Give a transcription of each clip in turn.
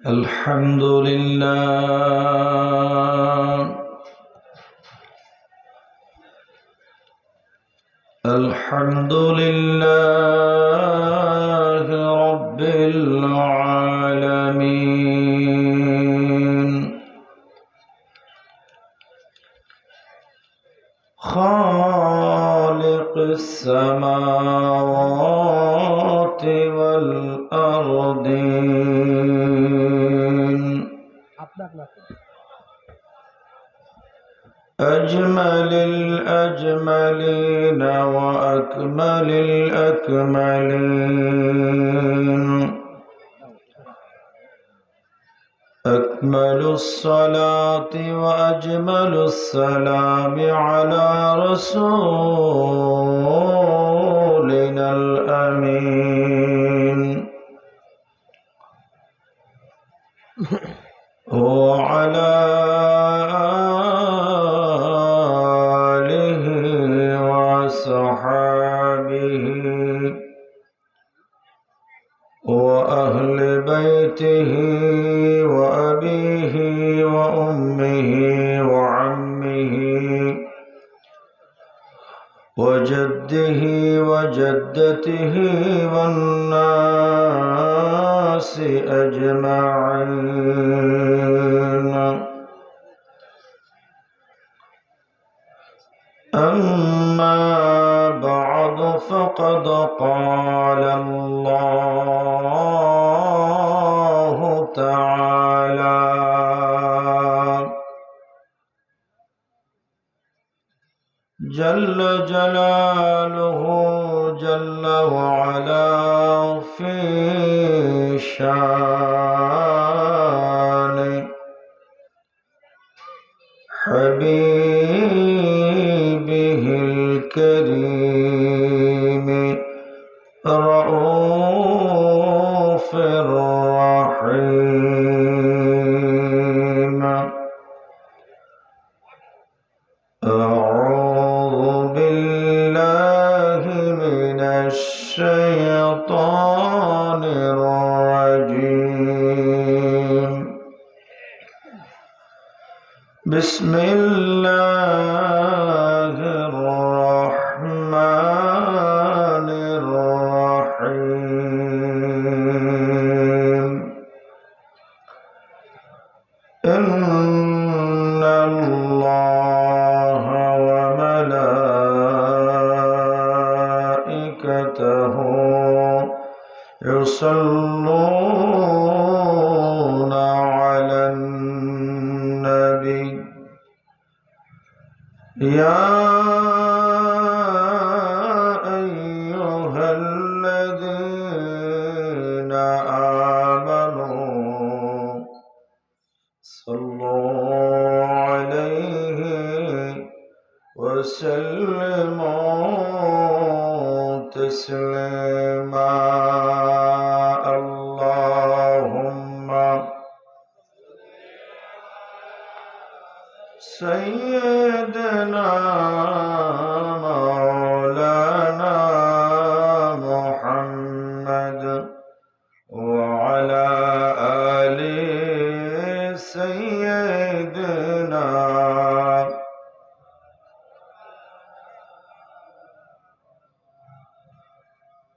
الحمد لله الحمد لله رب العالمين خالق السماوات والأرضين أجمل الأجملين وأكمل الأكملين أكمل الصلاة وأجمل السلام على رسولنا الأمين وعلى آله وصحابه وأهل بيته وأبيه وأمه وعمه وجده وجدته والناس أجمعين أما بعد فقد قال الله تعالى جل جلاله جل وعلا في شان حبيبه الكريم رؤوف رحيم أعوذ بالله من الشيطان الرجيم بسم الله الرحمن الرحيم إن الله وملائكته يصلون على النبي يا أيها الذين آمنوا صلوا عليه وسلموا تسليما اللهم سيدنا مولانا محمد وعلى آل سيدنا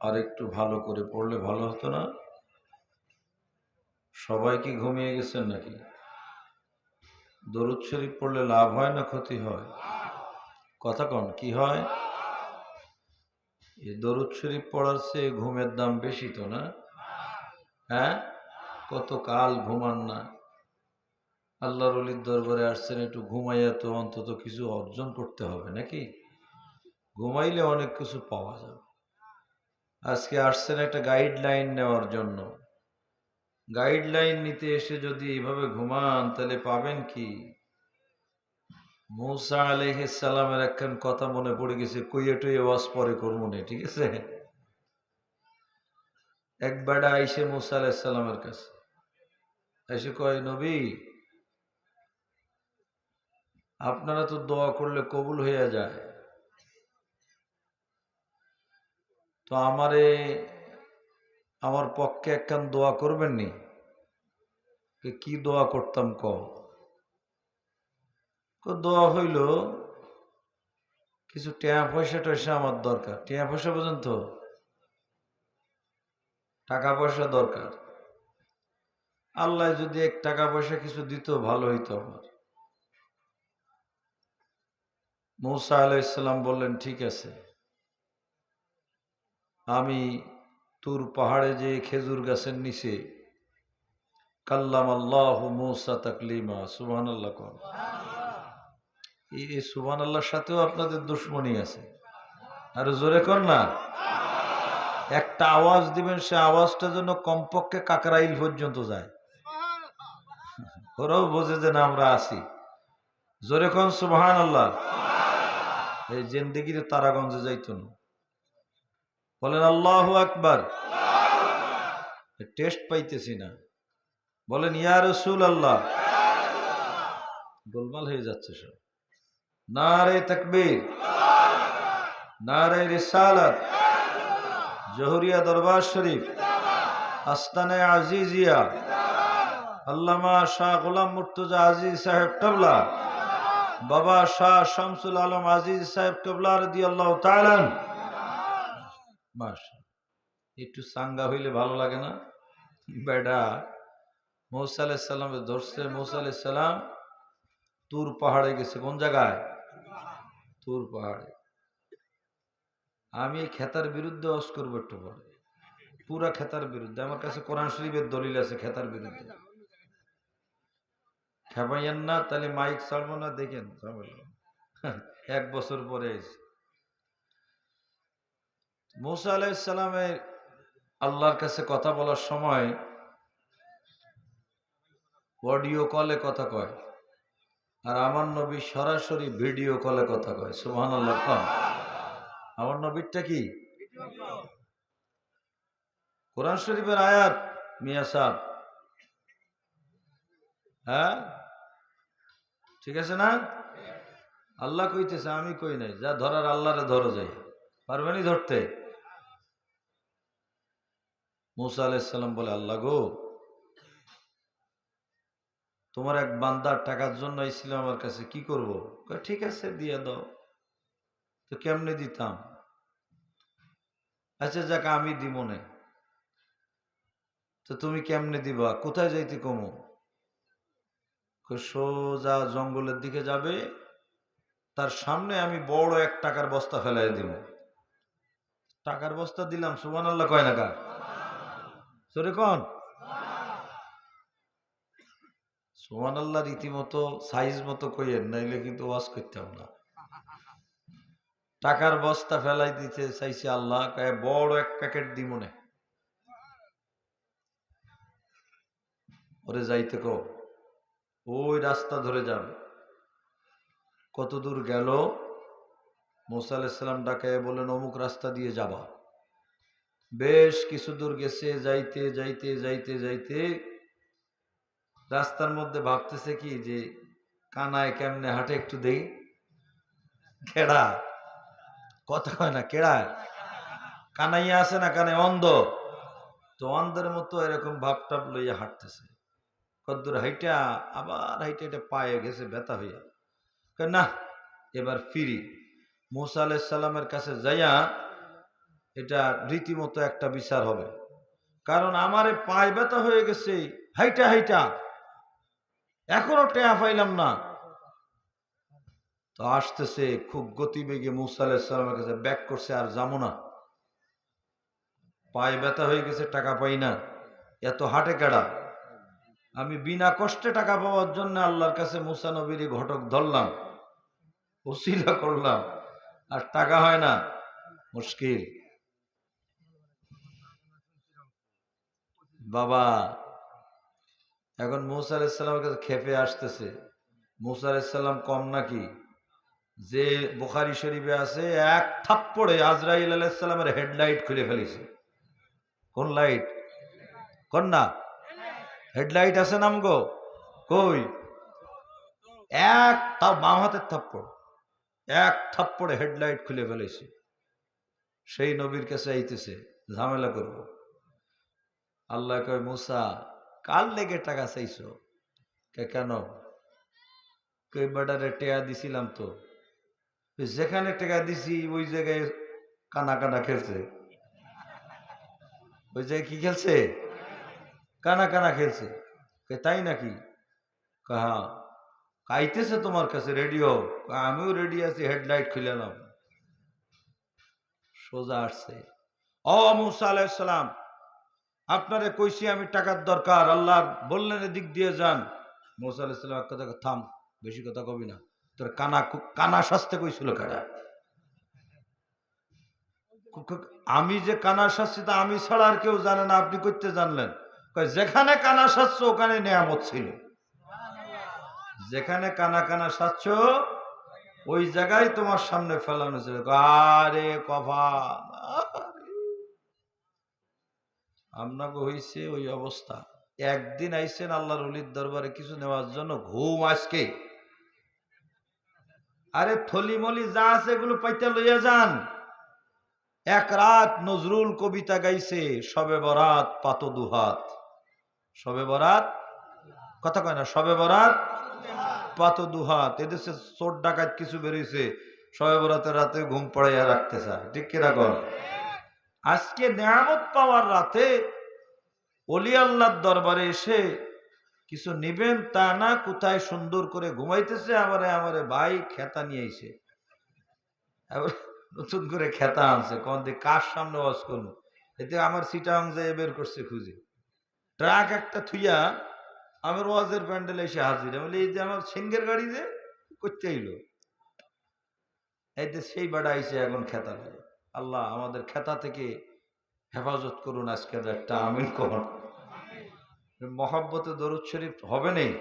আরেকটু ভালো করে পড়লে ভালো হতো না? সবাই কি ঘুমিয়ে গেছেন নাকি? দরুদ শরীফ পড়লে লাভ হয় না ক্ষতি হয়? কথা কন, কি হয়? এই দরুদ শরীফ পড়ার চেয়ে ঘুমের দাম বেশি তো না? হ্যাঁ, কত কাল ঘুমান না। আল্লাহর ওলির দরবারে আসছেন, একটু ঘুমাইয়া তো অন্তত কিছু অর্জন করতে হবে নাকি? ঘুমাইলে অনেক কিছু পাওয়া যাবে। আজকে আসছেন একটা গাইডলাইন নেওয়ার জন্য। গাইডলাইন নিতে এসে যদি এইভাবে ঘুমান তাহলে পাবেন কি? মূসা আলাইহিস সালামের একখান কথা মনে পড়ে গেছে, কইয়ে টইয়ে ওয়াজ পরে করমুনে, ঠিক আছে? এক বেড়া আইসে মূসা আলাইহিস সালামের কাছে, এসে কয়, নবী আপনারা তো দোয়া করলে কবুল হইয়া যায়, তো আমারে আমার পক্ষে একখান দোয়া করবেন নি? কি দোয়া করতাম দোয়া হইল কিছু টাকা পয়সা টয়সা আমার দরকার। টাকা পয়সা পর্যন্ত টাকা পয়সা দরকার। আল্লাহ যদি এক টাকা পয়সা কিছু দিত ভালো হইতো আমার। মূসা আলাইহিস সালাম বললেন, ঠিক আছে, আমি তুর পাহাড়ে যে খেজুর গাছের নিচে কাল্লামাল্লাহু মূসা তাকলিমা, সুবহানাল্লাহ কোন। এই সুবহানাল্লাহর সাথেও আপনাদের দুশমনী আছে। আর জোরে কোন না। একটা আওয়াজ দিবেন, সে আওয়াজটা যেন কমপক্ষে কাকরাইল পর্যন্ত যায়, ওরাও বোঝে যে না আমরা আছি। জোরে কোন সুবহানাল্লাহ। এই জিন্দেগিতে তারাগঞ্জে যাইতো না। বলেন আল্লাহু আকবার। টেস্ট পাইতেছি না। বলেন ইয়া রাসূলুল্লাহ। গোলমাল হয়ে যাচ্ছে সব। নারে তাকবীর, নারে রিসালাত, জহুরিয়া দরবার শরীফ, আস্তানে আজিজিয়া, আল্লামা শাহ গোলাম মুর্তজা আজিজ সাহেব কেবলা, বাবা শাহ শামসুল আলম আজিজ সাহেব কেবলা রাদিয়াল্লাহু তাআলা। মাশাআল্লাহ। একটু সাঙ্গা হইলে ভালো লাগে না? বেটা মূসা আলাইহিস সালামের ধরছে। মূসা আলাইহিস সালাম তুর পাহাড়ে গেছে। কোন জায়গায়? তুর পাহাড়ে। আমি খেতার বিরুদ্ধে ওয়াজ করবো একটু পরে, পুরা খেতার বিরুদ্ধে। আমার কাছে কোরআন শরীফের দলিল আছে খেতার বিরুদ্ধে। খেপাইয়েন না, তাহলে মাইক ছাড়বো না। দেখেন 1 বছর পরে মূসা আলাইহিস সালামের আল্লাহর কাছে কথা বলার সময় অডিও কলে কথা কয়, আর আমার নবী সরাসরি ভিডিও কলে কথা কয়। সুবহানাল্লাহ। আমার নবীরটা কি? কোরআন শরীফের আয়াত মিয়া সাহেব, হ্যাঁ ঠিক আছে না? আল্লাহ কইতেছে, আমি কই নাই। যা ধরার আল্লাহরে ধরো, যাই পারবেনি ধরতে? মূসা আলাইহিস সালাম বলে, আল্লাহ গো, তোমার এক বান্দার টাকার জন্য আইছিল আমার কাছে, কি করব? কয় ঠিক আছে দিয়ে দাও। তো কেমনে দিতাম? আচ্ছা যাক, আমি দিব না। তো তুমি কেমনে দিবা? কোথায় যাইতে কমু? সোজা জঙ্গলের দিকে যাবে, তার সামনে আমি বড় 1 টাকার বস্তা ফেলাই দিব। টাকার বস্তা দিলাম। সুবহানাল্লাহ কয় না কার? সরে কোন সুবহানাল্লাহ। রীতিমতো সাইজ মতো কইয়েন, নাইলে কিন্তু ওয়াজ করতাম না। টাকার বস্তা ফেলাই দিতে চাইছে আল্লাহ, কয় বড় 1 প্যাকেট দিব না। ওরে যাইতে কো, ওই রাস্তা ধরে যাবে। কত দূর গেল? মূসা আলাইহিস সালাম ডাকায় বলেন, অমুক রাস্তা দিয়ে যাবা। বেশ কিছু দূর গেছে, যাইতে যাইতে যাইতে যাইতে রাস্তার মধ্যে ভাবতেছে কি যে কানায় কেমনে হাঁটে একটু দেই। কেডা? কথা কয় না। কেডা? কানাইয়া আছে না, কানে অন্ধ। তো অন্ধের মতো এরকম ভাবটাপ লইয়া হাঁটতেছে। কদ্দুর হাইটা আবার হাইটা এটা পায়ে গেছে ব্যথা হইয়া। না, এবার ফিরি। মূসা আলাইহিস সালামের কাছে যাইয়া এটা রীতিমতো একটা বিচার হবে, কারণ আমারে পায়ে ব্যথা হয়ে গেছে হাইটা হাইটা, এখনো টেয়া পাইলাম না। তো আসতেছে খুব গতিবেগে মূসা আলাইহিস সালামের কাছে, ব্যাক করছে, আর যাবো না, পায়ে ব্যথা হয়ে গেছে, টাকা পাই না। এত হাটে কেডা? আমি বিনা কষ্টে টাকা পাওয়ার জন্য আল্লাহর কাছে মূসা নবীর ঘটক ধরলাম, ওসিলা করলাম, আর টাকা হয় না, মুশকিল। বাবা এখন মূসা আলাইহিস সালামের কাছে খেপে আসতেছে। মূসা আলাইহিস সালাম কম নাকি? যে বুখারী শরীফে আছে, 1 থাপ্পড়ে আজরাইল আলাইহিস সালামের হেডলাইট খুলে ফেলেছে। কোন লাইট? কোন না? হেডলাইট আছে নাম গো, কই? তাও বাম হাতের থাপ্পড়, 1 থাপ্পড়ে হেডলাইট খুলে ফেলেছে। সেই নবীর কাছে আইতেছে ঝামেলা করব। আল্লাহ কয় মুসা কার লেগে টাকা চাইছো? কেন? কই বেটারে টেয়া দিছিলাম তো, যেখানে টাকা দিছি ওই জায়গায় কানা কানা খেলছে। ওই জায়গায় কি খেলছে? কানা কানা খেলছে। তাই নাকি? হ্যাঁ। আইতেছে তোমার কাছে রেডিও, আমিও রেডি আছি, হেডলাইট খুলে নাও। সোজা আসছে, ও মুসা আলাইহিস সালাম, আপনারে কইছি আমি টাকার দরকার, আল্লাহ বললেন এদিক দিয়ে যান। মুসা আলাইহিস সালাম এক কথা, থাম, বেশি কথা কবি না, তোর কানা কানা শাস্তে কইছিল কারা? আমি যে কানা শাস্তি তা আমি ছাড়া আর কেউ জানে না, আপনি করতে জানলেন? যেখানে কানা সাজছ ওখানে নেয়ামত ছিল, যেখানে কানা কানা সাজছ ওই জায়গায় তোমার সামনে ফেলানো ছিল। আরে কপাল, আপনাকে হয়েছে ওই অবস্থা। একদিন আইসেন আল্লাহর ওলির দরবারে কিছু নেওয়ার জন্য, ঘুম আজকে। আরে থলিমলি যা আছে এগুলো পাইতে লইয়া যান। এক রাত নজরুল কবিতা গাইছে, শবে বরাত পাত দুহাত। শবে বরাত কথা কয় না, শবে বরাত পাত দুহাত। এদেশে চোর ডাকাত কিছু বেরিয়েছে, শবে বরাতের রাতে ঘুম পড়াইয়া রাখতে চায়, ঠিক কিনা কর? আজকে নিয়ামত পাওয়ার রাতে ওলি আল্লাহর দরবারে এসে কিছু নিবেন তা না, কোথায় সুন্দর করে ঘুমাইতেছে। আমারে ভাই খেতা নিয়ে আইছে, নতুন করে খেতা আনছে, কোন দিকে কার সামনে ওয়াজ করবো, এতে আমার সিটাং যায় বের করছে খুঁজে। ট্রাক একটা থুইয়া আমার ওয়াজের প্যান্ডেল এসে হাজির। বলে এই যে আমার সিংহের গাড়ি যে করতে আইলো, এই যে সেই বাড়া আইসে এখন খেতা নেয়। আল্লাহ আমাদের খেতা থেকে হেফাজত করুন আজকের একটা, আমিন করুন। মহব্বতে দরুদ শরীফ হবে নেই?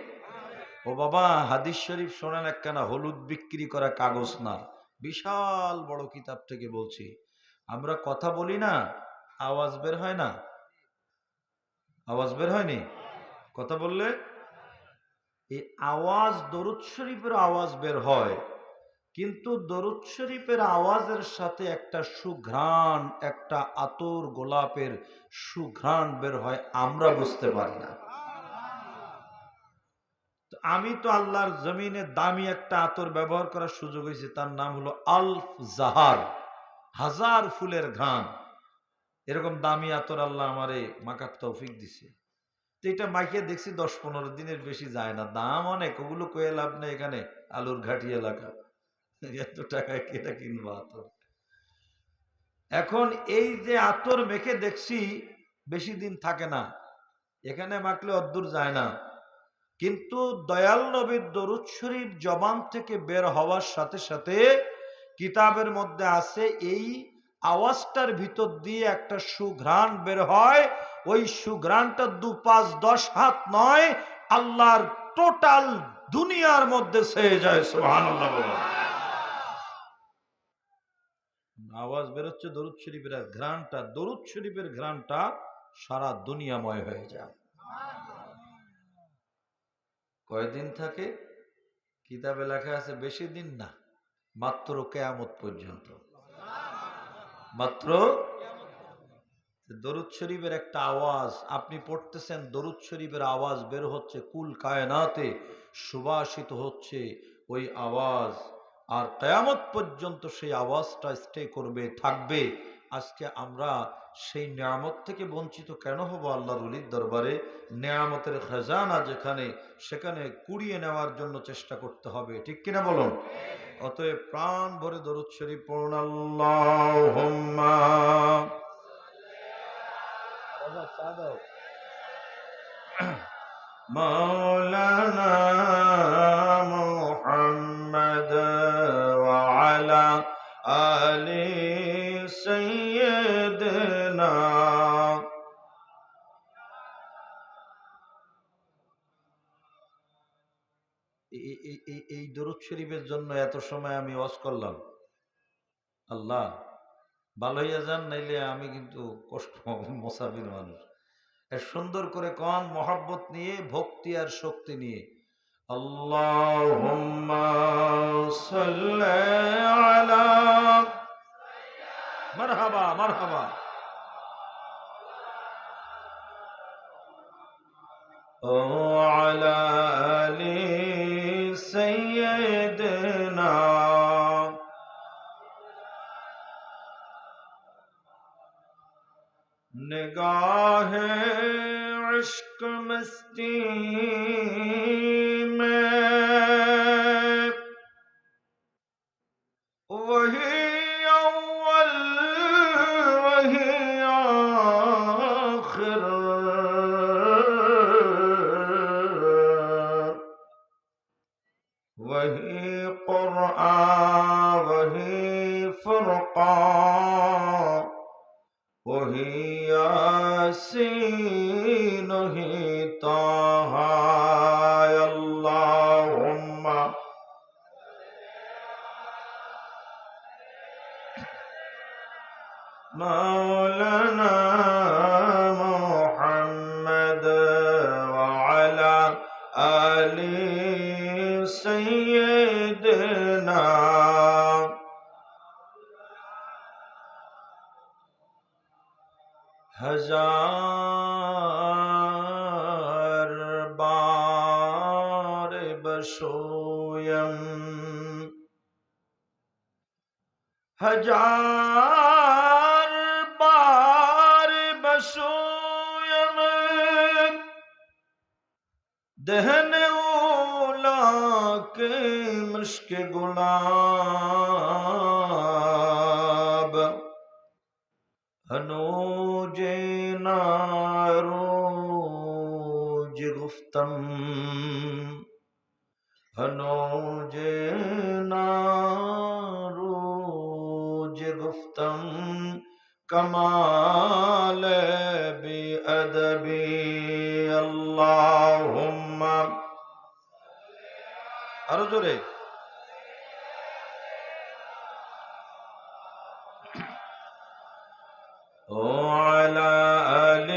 ও বাবা, হাদিস শরীফ শোনেন একখানা, হলুদ বিক্রি করা কাগজ না, বিশাল বড় কিতাব থেকে বলছি। আমরা কথা বলি না, আওয়াজ বের হয় না, আওয়াজ বের হয়নি কথা বললে। এই আওয়াজ দরুদ শরীফের আওয়াজ বের হয়, কিন্তু দরুদ শরীফের আওয়াজের সাথে একটা সুঘ্রাণ, একটা আতর গোলাপের সুঘ্রাণ বের হয়, আমরা বুঝতে পারি না। আমি তো আল্লাহর জমিনে দামি একটা আতর ব্যবহার করার সুযোগ হয়েছে, তার নাম হলো আলফ জাহার, হাজার ফুলের ঘ্রাণ। এরকম দামি আতর আল্লাহ আমারে মাকার তৌফিক দিছে। তো এটা মাইকে দেখছি 10-15 দিনের বেশি যায় না, দাম অনেক। ওগুলো কয়ে লাভ নেই, এখানে আলুর ঘাটি এলাকা, এত টাকায় কেটা কিনবো আতর। এখন এই যে আতর মেখে দেখছি বেশি দিন থাকে না, এখানে মাখলে অদ্দূর যায় না। কিন্তু দয়াল নবীর দরুদ শরীফ জবান থেকে বের হওয়ার সাথে সাথে কিতাবের মধ্যে আছে, এই আওয়াজটার ভিতর দিয়ে একটা সুঘ্রাণ বের হয়। ওই সুঘ্রাণটা 2-5-10 হাত নয়, আল্লাহর টোটাল দুনিয়ার মধ্যে ছেয়ে যায়। সুবহানাল্লাহ। আওয়াজ বেরোচ্ছে দরুদ শরীফের, ঘ্রাণটা, দরুদ শরীফের ঘ্রাণটা সারা দুনিয়াময় হয়ে যায়। কয়দিন থাকে? কিতাবে লেখা আছে বেশি দিন না, মাত্র কিয়ামত পর্যন্ত। মাত্র দরুদ শরীফের একটা আওয়াজ আপনি পড়তেছেন, দরুদ শরীফের আওয়াজ বের হচ্ছে, কুল কায়নাতে সুবাসিত হচ্ছে ওই আওয়াজ, আর কিয়ামত পর্যন্ত সেই আওয়াজটা স্টে করবে, থাকবে। আজকে আমরা সেই নিয়ামত থেকে বঞ্চিত কেন হব? আল্লাহর ওলির দরবারে নিয়ামতের খাজানা যেখানে, সেখানে কুড়িয়ে নেওয়ার জন্য চেষ্টা করতে হবে, ঠিক কিনা বলুন? অতএব প্রাণ ভরে দরুদ শরীফ পড়ুন। আল্লাহুম্মা মাওলানা মুহাম্মদ ওয়া আলা আলি সাইয়্যিদিনা। এই দরুদ শরীফের জন্য এত সময় আমি ওয়াজ করলাম। আল্লাহ ভালো হইয়া যান, নাইলে আমি কিন্তু কষ্ট পাবো, মুসাফির মানুষ। সুন্দর করে কোন মহব্বত নিয়ে, ভক্তি আর শক্তি নিয়ে, আল্লাহুম্মা সাল্লি আলা, মারহাবা মারহাবা। وعلى آل سيدنا نگاہ عشق مستی میں وہی اول وہی آخر وہی قرآن وہی فرقان وہی یاسین وہی طہ اللہم مولانا محمد وعلى آل سيدنا ہزار بار بشویم ہزار بار بشویم دہن اولا کے مشک گلاب ہنوج ناروج گفتم ہنوج ناروج گفتم کمال بی ادبی اللہم ارجو رے وعلى آل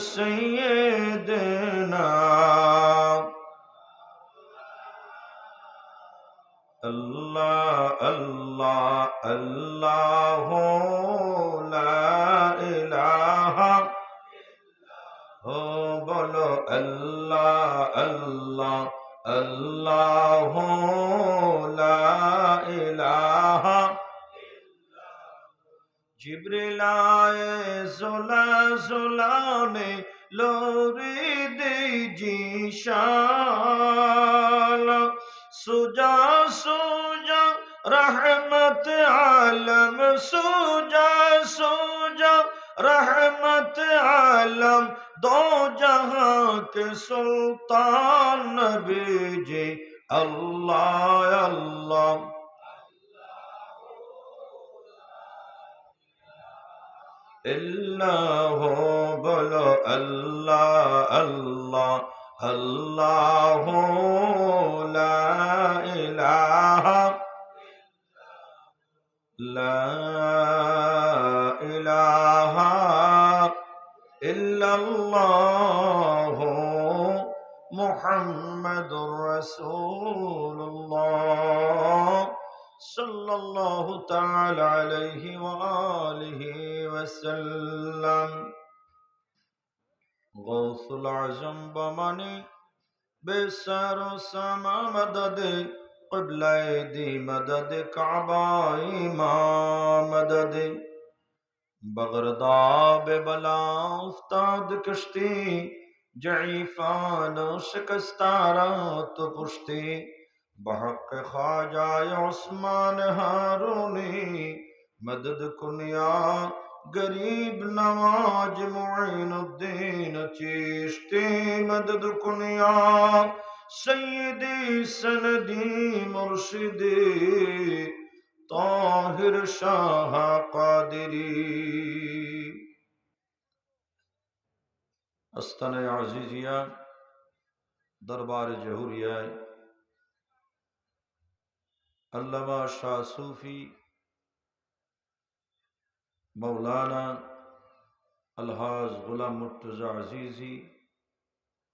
سيدنا اللہ اللہ اللہ لا الہ ہو بولو اللہ اللہ اللہ لا الہ جبریل آئے زلا زلا نے لوری دی جی شال سجا سجا رحمت عالم سجا سجا رحمت عالم دو جہاں کے سلطان نبی جی اللہ اللہ اللہ بولو اللہ اللہ اللہ لا الہ لا الہ الا اللہ محمد رسول اللہ صلی اللہ تعالی علیہ وآلہ وسلم غوث العظم بمانی بے سر و سما مدد قبلہ دی مدد کعبہ امام مدد بغرداب بلا افتاد کشتی ضعیفان شکستارا تو پشتی بحق خواجہ عثمان ہارونی مدد کنیا غریب نواز معین الدین چیشتی مدد کنیا سیدی سندی مرشدی طاہر شاہ قادری استن عزیزیہ دربار جہوریہ علامہ شاہ صوفی مولانا الحاج غلام مرتضی عزیزی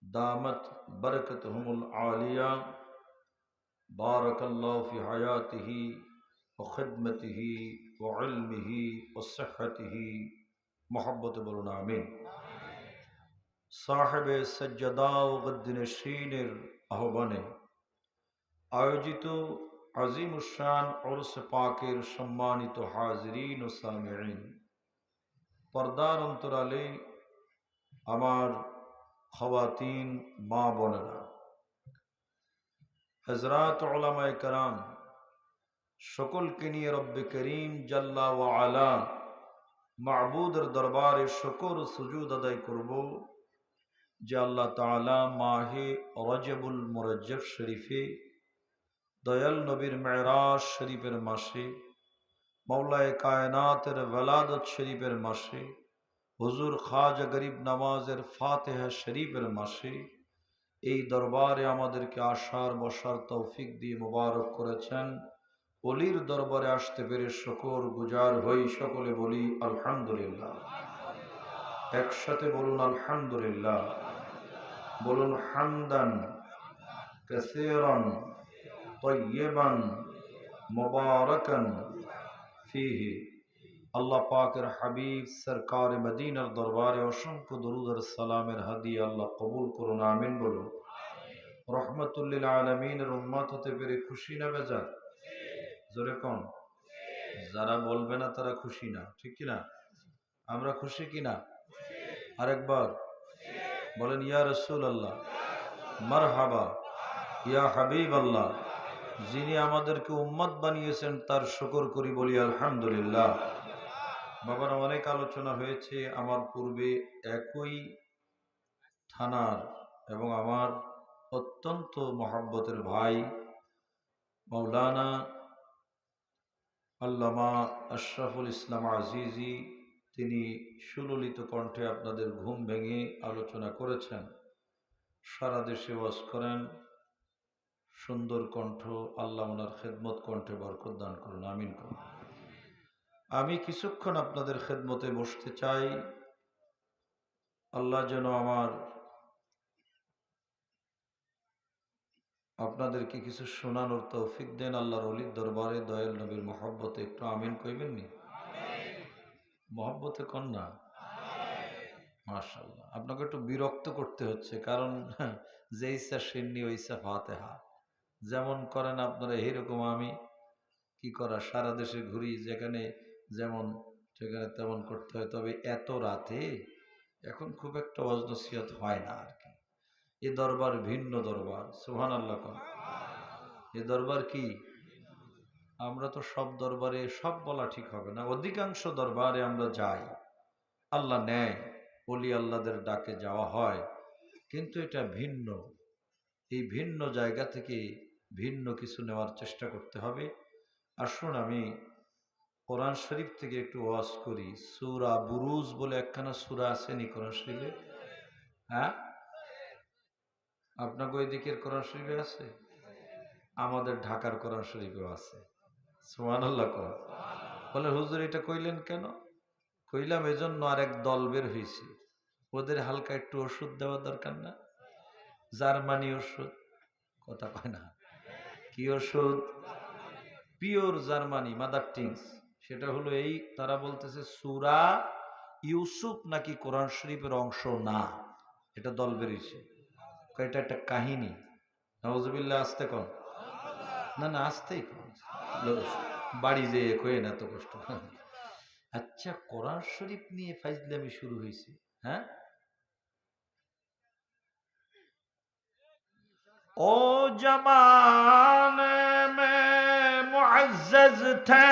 دامت برکتہم العالیہ بارک اللہ فی حیاتہ وخدمتہ وعلمہ وصحتہ محبت برون آمین সাহেবে সজ্জাদা ও গদ্দিনশীনের আহ্বানে আয়োজিত আজিমুশান উরস পাকের সম্মানিত হাজিরিন ও সামিঈন, পর্দার অন্তরালে আমার খাওয়াতিন মা বোনেরা, হযরত উলামায়ে কেরাম, সকলকে নিয়ে রব্বে করিম জাল্লা ওয়া আলা মাবুদের দরবারে শুকর ও সুজুদ আদায় করব যে আল্লাহ তাআলা মাহে রজবুল মুরজ্জব শরীফে দয়াল নবীর মেরাজ শরীফের মাসে, মওলায়ে কায়নাতের ওয়ালাদত শরীফের মাসে, হুজুর খাজা গরিব নওয়াজের ফাতিহা শরীফের মাসে এই দরবারে আমাদেরকে আসার বসার তৌফিক দিয়ে মুবারক করেছেন। অলির দরবারে আসতে পেরে শুকর গুজার হই। সকলে বলি আলহামদুলিল্লাহ। একসাথে বলুন আলহামদুলিল্লাহ। বলুন হামদান কাসীরান তাইয়িবান মুবারাকান ফীহি। আল্লাহ পাকের হাবিব সরকার মদিনার দরবারে অসংখ্য দরুদ আর সালামের হাদিয়া আল্লাহ কবুল করুন, আমিন বলুন। রহমাতুল লিল আলামিনের উম্মত হতে পেরে খুশি না বেজার? জোরে কোন। যারা বলবে না তারা খুশি না, ঠিক কিনা? আমরা খুশি কিনা? আরেকবার বলেন ইয়া রাসূলুল্লাহ, মারহাবা ইয়া হাবিব আল্লাহ। যিনি আমাদেরকে উম্মত বানিয়েছেন তার শুকর করি, বলি আলহামদুলিল্লাহ। বাবার অনেক আলোচনা হয়েছে আমার পূর্বে একই থানার এবং আমার অত্যন্ত মহব্বতের ভাই মাওলানা আল্লামা আশরাফুল ইসলাম আজিজি, তিনি সুললিত কণ্ঠে আপনাদের ঘুম ভেঙে আলোচনা করেছেন। সারা দেশে ওয়াজ করেন, সুন্দর কণ্ঠ। আল্লাহ ওনার খেদমত কণ্ঠে বরকত দান করুন, আমিন করুন। আমি কিছুক্ষণ আপনাদের খেদমতে বসতে চাই। আল্লাহ যেন আপনাদেরকে কিছু শোনানোর তৌফিক দেন। আল্লাহর ওলির দরবারে দয়াল নবীর মহব্বতে একটু আমিন কইবেন নি? মহব্বতে কন্যা মাশাআল্লাহ। আপনাকে একটু বিরক্ত করতে হচ্ছে, কারণ যে ইচ্ছা সিন্নি ওই ইচ্ছা ফাতেহা, যেমন করেন আপনারা এইরকম আমি কি করা, সারা দেশে ঘুরি, যেখানে যেমন সেখানে তেমন করতে হয়। তবে এত রাতে এখন খুব একটা ওয়াজ নসিহত হয় না আর কি। এ দরবার ভিন্ন দরবার, সুবহানাল্লাহ কোন। এ দরবার কি, আমরা তো সব দরবারে সব বলা ঠিক হবে না, অধিকাংশ দরবারে আমরা যাই, আল্লাহ নেয়, ওলি আল্লাহদের ডাকে যাওয়া হয়, কিন্তু এটা ভিন্ন। এই ভিন্ন জায়গা থেকে ভিন্ন কিছু নেওয়ার চেষ্টা করতে হবে। আসুন আমি কোরআন শরীফ থেকে একটু ওয়াজ করি। সূরা বুরুজ বলে একখানা সূরা আসেনি কোরআন শরীফে? হ্যাঁ, আপনাকে ওই দিকের কোরআন শরীফে আছে? আমাদের ঢাকার কোরআন শরীফেও আছে। সুবহানাল্লাহ কোন। বলে হুজুর এটা কইলেন কেন? কইলাম এজন্য আরেক দল বের হয়েছে, ওদের হালকা একটু ওষুধ দেওয়া দরকার না? জার্মানি ওষুধ, কথা কয় না, কি ওষুধ? Pure Germany, mother tinctures. সেটা হলো এই, তারা বলতেছে সূরা ইউসুফ নাকি কোরআন শরীফের অংশ না। এটা দল বেরিয়েছে, এটা একটা কাহিনী। নাউজুবিল্লাহ, আসতে কন। না না, আসতেই কন, বাড়ি যেয়ে কয়ে না, এত কষ্ট। আচ্ছা, কোরআন শরীফ নিয়ে ফাইজলামি শুরু হয়েছে। হ্যাঁ, ओ जमाने में मुअज़्ज़ज़ थे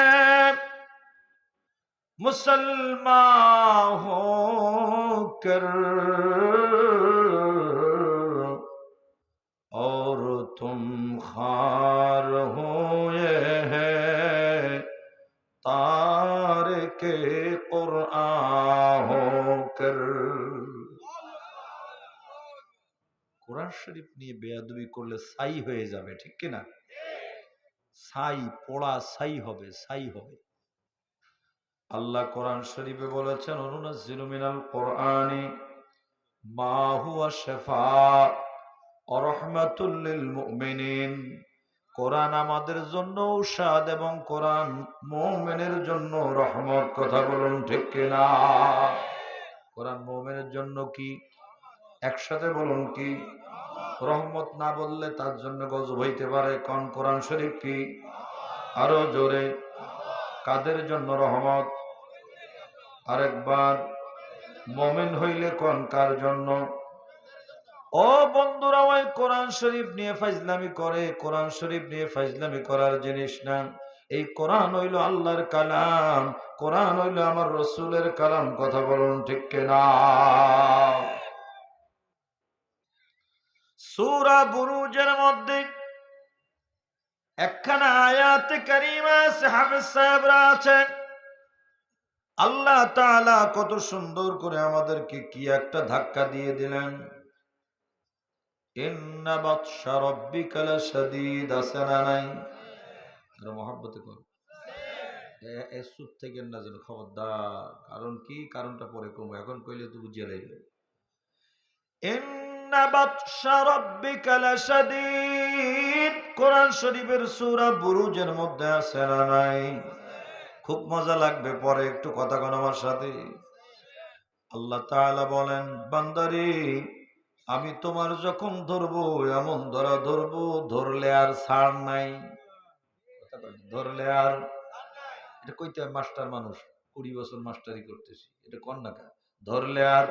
मुसलमान होकर, और तुम खार हुए हैं तारिके कुरआन होकर। কোরআন শরীফ নিয়ে বেয়াদবি করলে ছাই হয়ে যাবে, ঠিক কিনা? ছাই, পোড়া ছাই হবে, ছাই হবে। আল্লাহ কোরআন শরীফে বলেছেন, অনুনাজ্জিলু মিনাল কোরআনি মা হুয়া শিফা ওয়া রাহমাতুল লিল মুমিনিন। কোরআন আমাদের জন্য ঔষধ এবং কোরআন মুমিনের জন্য রহমত। কথা বলুন ঠিক কিনা? কোরআন মুমিনের জন্য কি? একসাথে বলুন কি? রহমত না বললে তার জন্য গজব হইতে পারে। কোন কোরআন শরীফ কি? আরো জোরে। কাদের জন্য রহমত? আরেকবার। মুমিন হইলে কোন কার জন্য? ও বন্ধুরা, ওই কোরআন শরীফ নিয়ে ফাজলামি করে, কোরআন শরীফ নিয়ে ফাজলামি করার জিনিস না। এই কোরআন হইল আল্লাহর কালাম, কোরআন হইল আমার রসুলের কালাম। কথা বলুন ঠিক কিনা? সূরা বুরুজের মধ্যে একখানা আয়াতে কারিমা আছে, হাফেজ সাহেবরা আছেন। আল্লাহ তাআলা কত সুন্দর করে আমাদেরকে কি একটা ধাক্কা দিয়ে দিলেন। ইন্না বাতশা রাব্বিকা লাশাদীদ, আছে না নাই? আর মহব্বতে কর, চুপ থেকে না যেন, খবরদার। কারণ কি? কারণটা পরে কম, এখন কইলে তো বুঝিয়ে লাগবে। ইন্না বাতশা রাব্বিকা লাশাদীদ, কোরআন শরীফের সূরা বুরুজের মধ্যে আছে না নাই? খুব মজা লাগবে পরে, একটু কথা কোন আমার সাথে। আল্লাহ তাআলা বলেন, বান্দারে আমি তোমার যখন ধরবো এমন ধরা ধরবো, ধরলে আর ছাড় নাই। ধরলে আর, এটা কইতে মাস্টার মানুষ, 20 বছর মাস্টারি করতেছি, এটা কর না কা? ধরলে আর,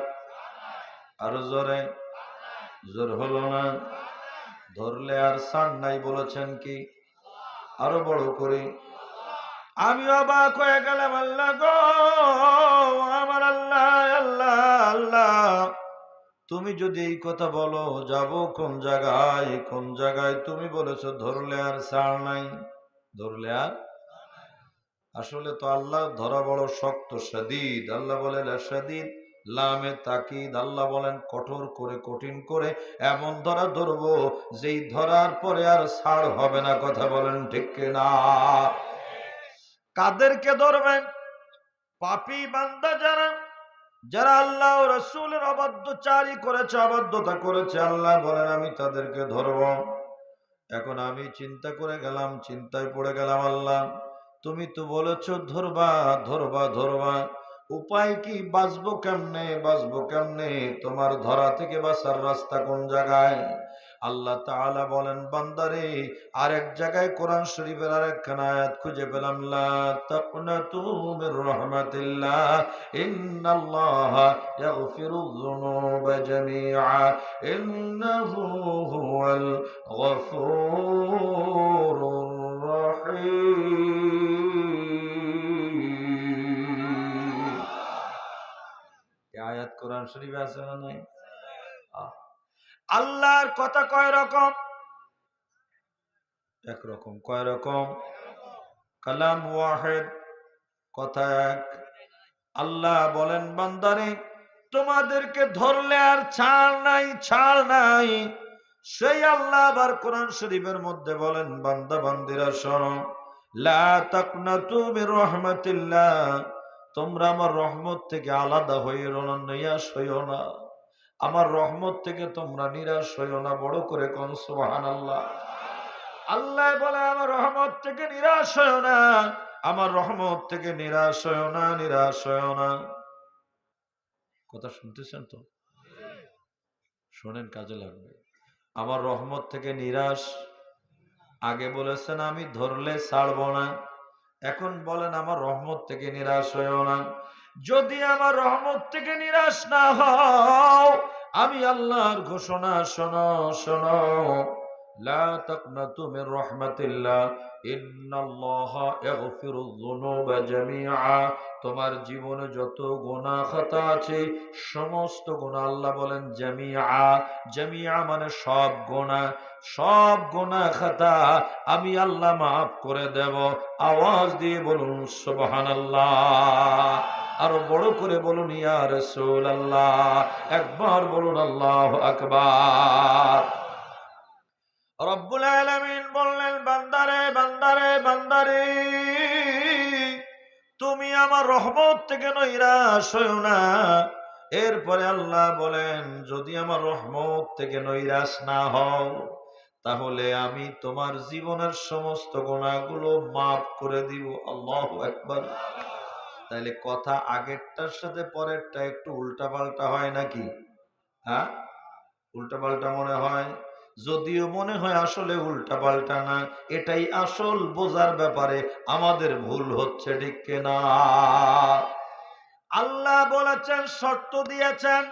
আরো জোরে, জোর হলো না। ধরলে আর ছাড় নাই বলেছেন কি? আরো বড় করে। আমি অবাক হয়ে গেলাম, আল্লাহ গো, আমার আল্লাহ, আল্লাহ, আল্লাহ, তুমি যদি এই কথা বলো যাব কোন জায়গায়? কোন জায়গায় তুমি বলেছো ধরলে আর ছাড় নাই? ধরলে আর, আসলে তো আল্লাহ ধরা বড় শক্ত, শাদীদ। আল্লাহ বলেন শাদীদ, লামে তাকিদ। আল্লাহ বলেন কঠোর করে, কঠিন করে এমন ধরা ধরবো যেই ধরার পরে আর ছাড় হবে না। কথা বলেন ঠিক কিনা? কাদেরকে ধরবেন? পাপী বান্দা যারা, যারা আল্লাহ ও রাসূলের অবাধ্যচারী করেছে, অবাধ্যতা করেছে, আল্লাহ বলেন আমি তাদেরকে ধরব। এখন আমি চিন্তা করে গেলাম, চিন্তায় পড়ে গেলাম, আল্লাহ তুমি তো বলেছ ধরবা, ধরবা, ধরবা, উপায় কি? বাঁচবো কেমনে, বাঁচবো কেমনে? তোমার ধরা থেকে বাঁচার রাস্তা কোন জায়গায়? আল্লাহ তাআলা বলেন, বান্দারে আরেক জায়গায় কোরআন শরীফের আরেকখানা আয়াত খুঁজে পেলাম, লা তাকনাতু মির রাহমাতিল্লাহ ইন্নাল্লাহা ইয়াগফিরুয যুনুবা জামিআ ইন্নাহু হুয়াল গফুরুর রহিম। এই আয়াত কোরআন শরীফে আছে না নাই? আল্লাহর কথা কয় রকম? একরকম। কয় রকম? কালাম ওয়াহিদ, কথা এক। আল্লাহ বলেন, বান্দারে তোমাদেরকে ধরলে আর ছাড় নাই, ছাড় নাই। সেই আল্লাহ আবার কোরআন শরীফের মধ্যে বলেন, বান্দা বান্দিরা শোনো, লা তাকনাতু মির রাহমাতিল্লাহ, তোমরা আমার রহমত থেকে আলাদা হইও না, নিরাশ হইও না। আমার রহমত থেকে তোমরা নিরাশ হইও না। বড় করে কোন সুবহানাল্লাহ। আল্লাহ বলে আমার রহমত থেকে নিরাশ হইও না, আমার রহমত থেকে নিরাশ হইও না, নিরাশ হইও না। কথা শুনতেছেন তো? শোনেন, কাজে লাগবে। আমার রহমত থেকে নিরাশ, আগে বলেছেন আমি ধরলে ছাড়ব না, এখন বলেন আমার রহমত থেকে নিরাশ হইও না। যদি আমার রহমত থেকে নিরাশ না হও, আমি আল্লাহর ঘোষণা শোনো, শোনো, লা তাকনাতু মির রাহমাতিল্লাহ ইন্নাল্লাহা ইয়াগফিরুয যুনুবা জামিআ, তোমার জীবনে যত গুনাহ খাতা আছে সমস্ত গুনাহ, আল্লাহ বলেন জামিআ, জামিআ মানে সব গুনাহ, সব গুনাহ খাতা আমি আল্লাহ মাফ করে দেব। আওয়াজ দিয়ে বলুন সুবহানাল্লাহ। আরো বড় করে বলুন ইয়া রাসূলুল্লাহ। একবার বলুন আল্লাহু আকবার। রব্বুল আলামিন বললেন, বান্দারে, বান্দারে, বান্দারে, তুমি আমার রহমত থেকে নৈরাশ হইও না। এরপরে আল্লাহ বলেন, যদি আমার রহমত থেকে নৈরাশ না হও, তাহলে আমি তোমার জীবনের সমস্ত গুনাহগুলো মাফ করে দিব। আল্লাহু আকবার। তাইলে কথা আগেরটার সাথে পরেরটা একটু উল্টা পাল্টা হয় নাকি? হ্যাঁ, উল্টাপাল্টা মনে হয়, যদিও মনে হয় আসলে উল্টাপাল্টা না, এটাই আসল বোঝার ব্যাপারে আমাদের ভুল হচ্ছে, ঠিক কিনা? আল্লাহ বলেছেন, শর্ত দিয়েছেন,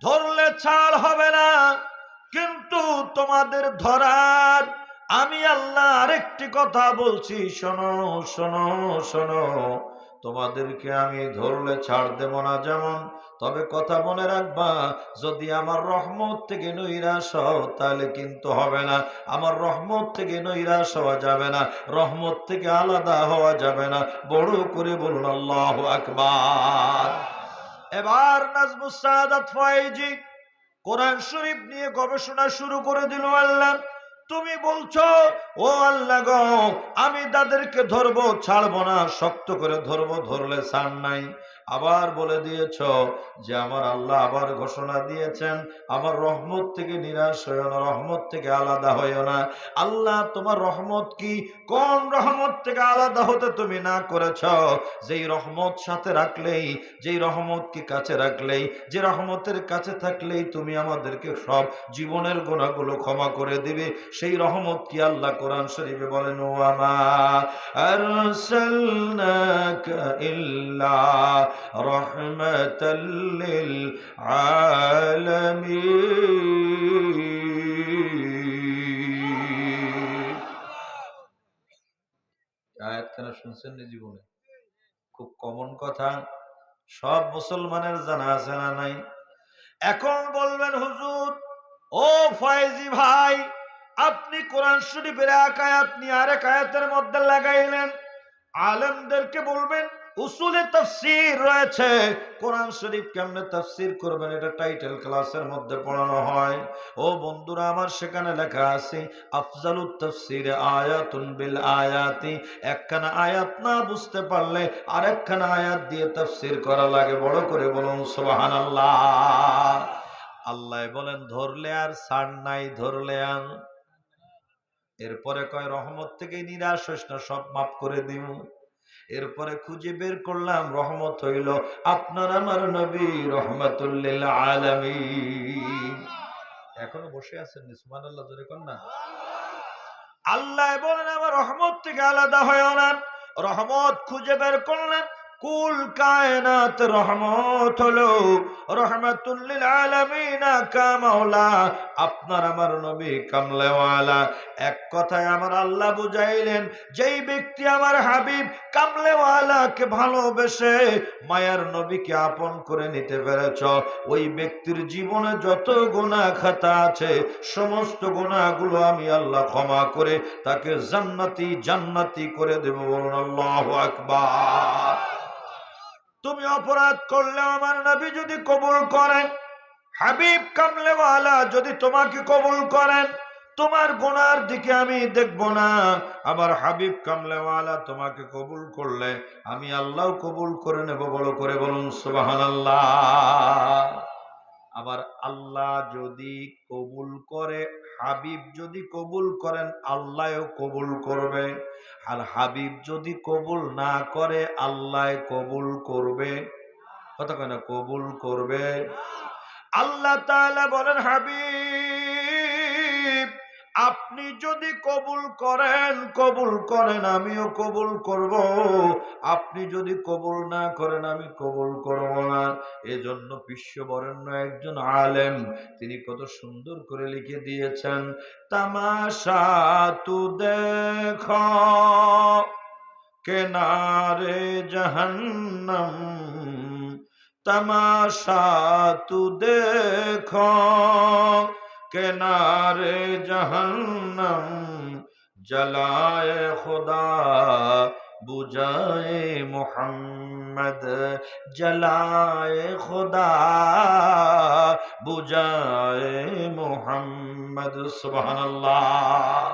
ধরলে ছাড় হবে না, কিন্তু তোমাদের ধরার আমি আল্লাহ আরেকটি কথা বলছি, শোনো শোনো শোনো, তোমাদেরকে আমি ধরলে ছাড় দেব না যেমন, তবে কথা মনে রাখবা, যদি আমার রহমত থেকে নৈরাশ হও তাহলে কিন্তু হবে না। আমার রহমত থেকে নৈরাশ হওয়া যাবে না, রহমত থেকে আলাদা হওয়া যাবে না। বড় করে বলুন আল্লাহু আকবার। এবার নাজমুস সাআদাত ফয়েজী কোরআন শরীফ নিয়ে গবেষণা শুরু করে দিল। আল্লাহ, তুমি বলছো ও আল্লাহ গো, আমি তাদেরকে ধরবো, ছাড়বো না, শক্ত করে ধরবো, ধরলে ছাড় নাই। আবার বলে দিয়েছ যে আমার আল্লাহ আবার ঘোষণা দিয়েছেন, আমার রহমত থেকে নিরাশ হইও না, রহমত থেকে আলাদা হইও না। আল্লাহ, তোমার রহমত কি? কোন রহমত থেকে আলাদা হতে তুমি না করেছ? যেই রহমত সাথে রাখলেই, যেই রহমত কি কাছে রাখলেই, যে রহমতের কাছে থাকলেই তুমি আমাদেরকে সব জীবনের গুনাহগুলো ক্ষমা করে দিবে, সেই রহমত কি আল্লাহ কোরআন শরীফে বলেন, ও আমা আরসালনাকা ইল্লা রাহমাতাল লিল আলামিন। আয়াতখানা শুনছেন না জীবনে? খুব কমন কথা, সব মুসলমানের জানা আছে না নাই? এখন বলবেন হুজুর, ও ফয়েজি ভাই, আপনি কোরআন শরীফের এক আয়াত নিয়ে আরেক আয়াতের মধ্যে লাগাইলেন। আলেমদেরকে বলবেন উসুলে তাফসীর রয়েছে, কোরআন শরীফ কেমনে তাফসীর করবেন, এটা টাইটেল ক্লাসের মধ্যে পড়ানো হয়। ও বন্ধুরা আমার, সেখানে লেখা আছে আফজালুত তাফসীর আয়াতুন বিল আয়াতি, একখানা আয়াত না বুঝতে পারলে আরেকখানা আয়াত দিয়ে তাফসীর করা লাগে। বড় করে বলুন সুবহানাল্লাহ। আল্লাহ বলেন ধরলে আর ছাড় নাই, ধরলে আর, এরপরে কয় রহমত থেকে নিরাশ হইস না, সব মাফ করে দিব। এরপরে খুঁজে বের করলাম রহমত হইল আপনার আমার নবী রহমাতুল লিল আলামিন। এখনো বসে আছেন সুবহানাল্লাহ, জোরে কোন না। আল্লাহ বলেন আমার রহমত থেকে আলাদা হইও না, রহমত খুঁজে বের করলেন। কুল কায়নাত রহমত হলো রহমাতুল লিল আলামিন, কামাওলা আপনার আমার নবী কামলেওয়ালা। এক কথায় আমার আল্লাহ বুঝাইলেন, যেই ব্যক্তি আমার হাবিব কামলেওয়ালাকে ভালোবেসে মায়ার নবীকে আপন করে নিতে পেরেছ, ওই ব্যক্তির জীবনে যত গুনাহ খাতা আছে সমস্ত গুনাহগুলো আমি আল্লাহ ক্ষমা করে তাকে জান্নাতি জান্নাতি করে দেব। বলুন আল্লাহু আকবার। তুমি অপরাধ করলে আমার নবী যদি কবুল করেন, হাবিব কামলেওয়ালা যদি তোমাকে কবুল করেন, তোমার গুনার দিকে আমি দেখব না। আমার হাবিব কামলেওয়ালা তোমাকে কবুল করলে আমি আল্লাহ কবুল করে নেব। বড় করে বলুন সুবহানাল্লাহ। আবার আল্লাহ যদি কবুল করে, হাবিব যদি কবুল করেন, আল্লাহও কবুল করবে। আর হাবিব যদি কবুল না করে, আল্লাহ কবুল করবে। কথা কয় না, কবুল করবে। আল্লাহ তাআলা বলেন, হাবিব আপনি যদি কবুল করেন আমিও কবুল করব, আপনি যদি কবুল না করেন আমি কবুল করব না। এজন্য বিশ্ববরেণ্য একজন আলেম তিনি কত সুন্দর করে লিখে দিয়েছেন, তামাশা তু দেখো কিনারে জাহান্নাম, तमाशा तू देखो किनारे जहन्नम, जलाए खुदा बुझाए मोहम्मद, जलाए खुदा बुझाए मोहम्मद। सुबहानाल्लाह।